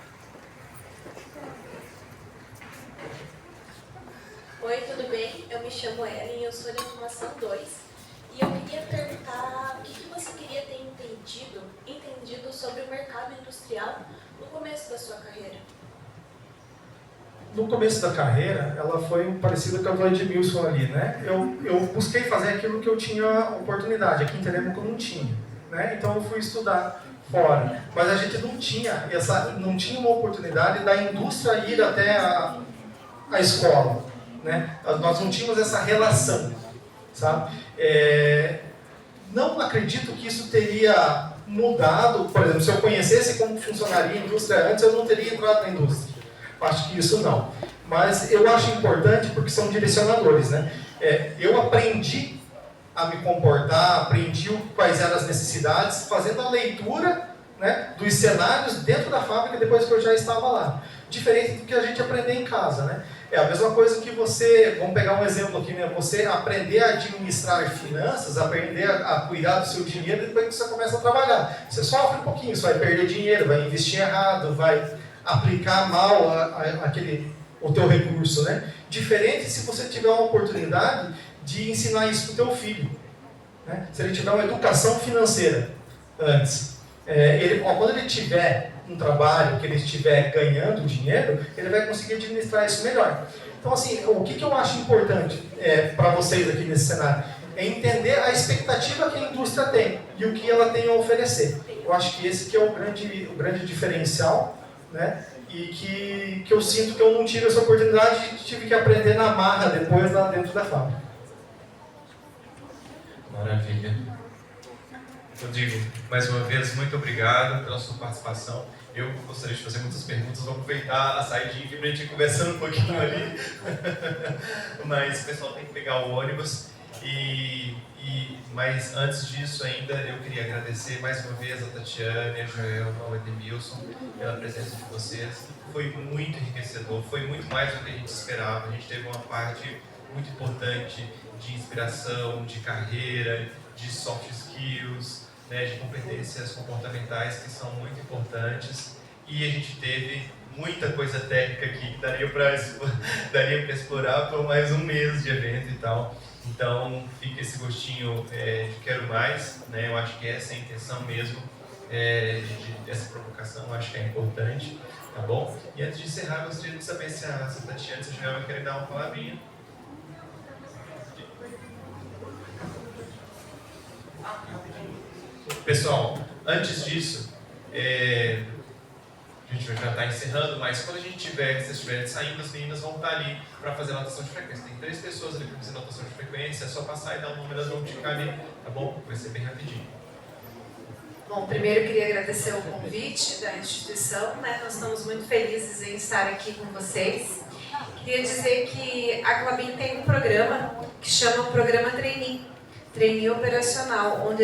E: Oi, tudo bem? Eu me chamo Ellen, eu sou de Automação 2. E eu queria perguntar o que você queria ter entendido sobre o mercado industrial no começo da sua carreira.
D: No começo da carreira, ela foi parecida com a do Edmilson ali, né? Eu busquei fazer aquilo que eu tinha oportunidade. Aqui em Telêmaco não tinha, né? Então eu fui estudar fora. Mas a gente não tinha uma oportunidade da indústria ir até a escola, né? Nós não tínhamos essa relação, sabe? Não acredito que isso teria mudado. Por exemplo, se eu conhecesse como funcionaria a indústria antes, eu não teria entrado na indústria. Acho que isso não. Mas eu acho importante porque são direcionadores, né? Eu aprendi a me comportar, aprendi quais eram as necessidades, fazendo a leitura, né, dos cenários dentro da fábrica depois que eu já estava lá. Diferente do que a gente aprender em casa, né? É a mesma coisa que vamos pegar um exemplo aqui, né? Você aprender a administrar finanças, aprender a cuidar do seu dinheiro depois que você começa a trabalhar. Você sofre um pouquinho, você vai perder dinheiro, vai investir errado, vai aplicar mal o teu recurso, né? Diferente se você tiver uma oportunidade de ensinar isso para o teu filho, né? Se ele tiver uma educação financeira antes, quando ele tiver um trabalho, que ele estiver ganhando dinheiro, ele vai conseguir administrar isso melhor. Então, assim, o que eu acho importante para vocês aqui nesse cenário é entender a expectativa que a indústria tem e o que ela tem a oferecer. Eu acho que esse que é o grande diferencial, né? E que eu sinto que eu não tive essa oportunidade e tive que aprender na marra depois lá dentro da fábrica.
A: Maravilha. Rodrigo, mais uma vez, muito obrigado pela sua participação. Eu gostaria de fazer muitas perguntas, vou aproveitar a saidinha que a gente conversando um pouquinho ali. Mas o pessoal tem que pegar o ônibus. Mas antes disso ainda, eu queria agradecer mais uma vez a Tatiane, a Joelma, ao Edmilson, pela presença de vocês. Foi muito enriquecedor, foi muito mais do que a gente esperava. A gente teve uma parte muito importante de inspiração, de carreira, de soft skills, né, de competências comportamentais que são muito importantes. E a gente teve muita coisa técnica aqui que daria para explorar por mais um mês de evento e tal. Então, fica esse gostinho de quero mais, né? Eu acho que essa é a intenção mesmo, dessa provocação, eu acho que é importante, tá bom? E antes de encerrar, eu gostaria de saber se a Tatiana, se a Joelma querem dar uma palavrinha. Pessoal, antes disso, a gente já está encerrando, mas quando vocês estiverem saindo, as meninas vão estar ali para fazer anotação de frequência. Tem 3 pessoas ali para fazer anotação de frequência, é só passar e dar um número, elas vão ficar ali, tá bom? Vai ser bem rapidinho.
F: Bom, primeiro eu queria agradecer o convite da instituição, né? Nós estamos muito felizes em estar aqui com vocês. Queria dizer que a Klabin tem um programa que chama o Programa Trainee Operacional, onde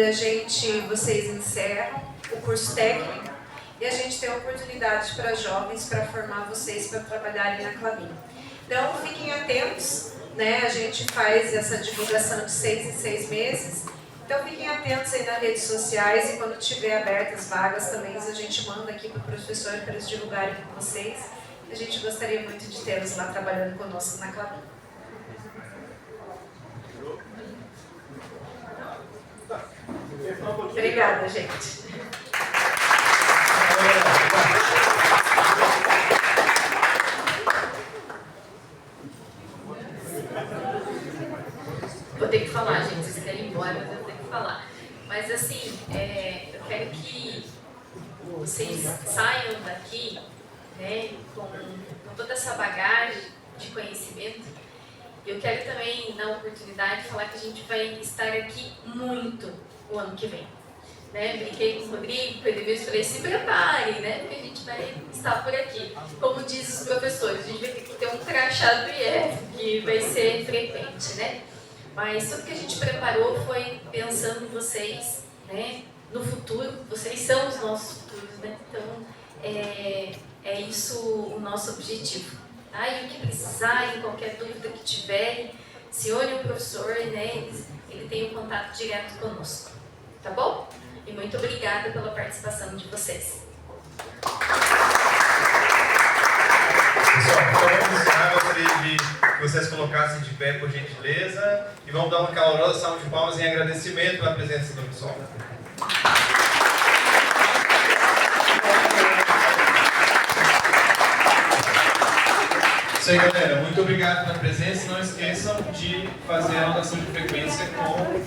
F: vocês encerram o curso técnico e a gente tem oportunidades para jovens para formar vocês para trabalharem na Klabin. Então, fiquem atentos, né? A gente faz essa divulgação de 6 em 6 meses. Então, fiquem atentos aí nas redes sociais e quando tiver abertas vagas também, a gente manda aqui para o professor para eles divulgarem com vocês. A gente gostaria muito de tê-los lá trabalhando conosco na Klabin. Obrigada, gente.
G: Vou ter que falar, gente. Vocês querem ir embora, mas eu tenho que falar. Mas assim, eu quero que vocês saiam daqui, né, com toda essa bagagem de conhecimento. Eu quero também, na oportunidade, falar que a gente vai estar aqui muito o ano que vem. Né? Brinquei com o Rodrigo, com o Edmilson, falei, se preparem, né? Porque a gente vai estar por aqui. Como dizem os professores, a gente vai ter que ter um crachá do IEF, que vai ser frequente, né? Mas tudo que a gente preparou foi pensando em vocês, né? No futuro, vocês são os nossos futuros, né? Então, é isso o nosso objetivo. Tá? E o que precisarem, qualquer dúvida que tiverem, se olhem o professor, né? Ele tem um contato direto conosco. Tá bom? E muito obrigada pela participação de vocês.
H: Pessoal, então vamos encerrar. Gostaria de que vocês colocassem de pé, por gentileza, e vamos dar uma calorosa salva de palmas em agradecimento pela presença do pessoal. Isso aí, galera. Muito obrigado pela presença. Não esqueçam de fazer a anotação de frequência com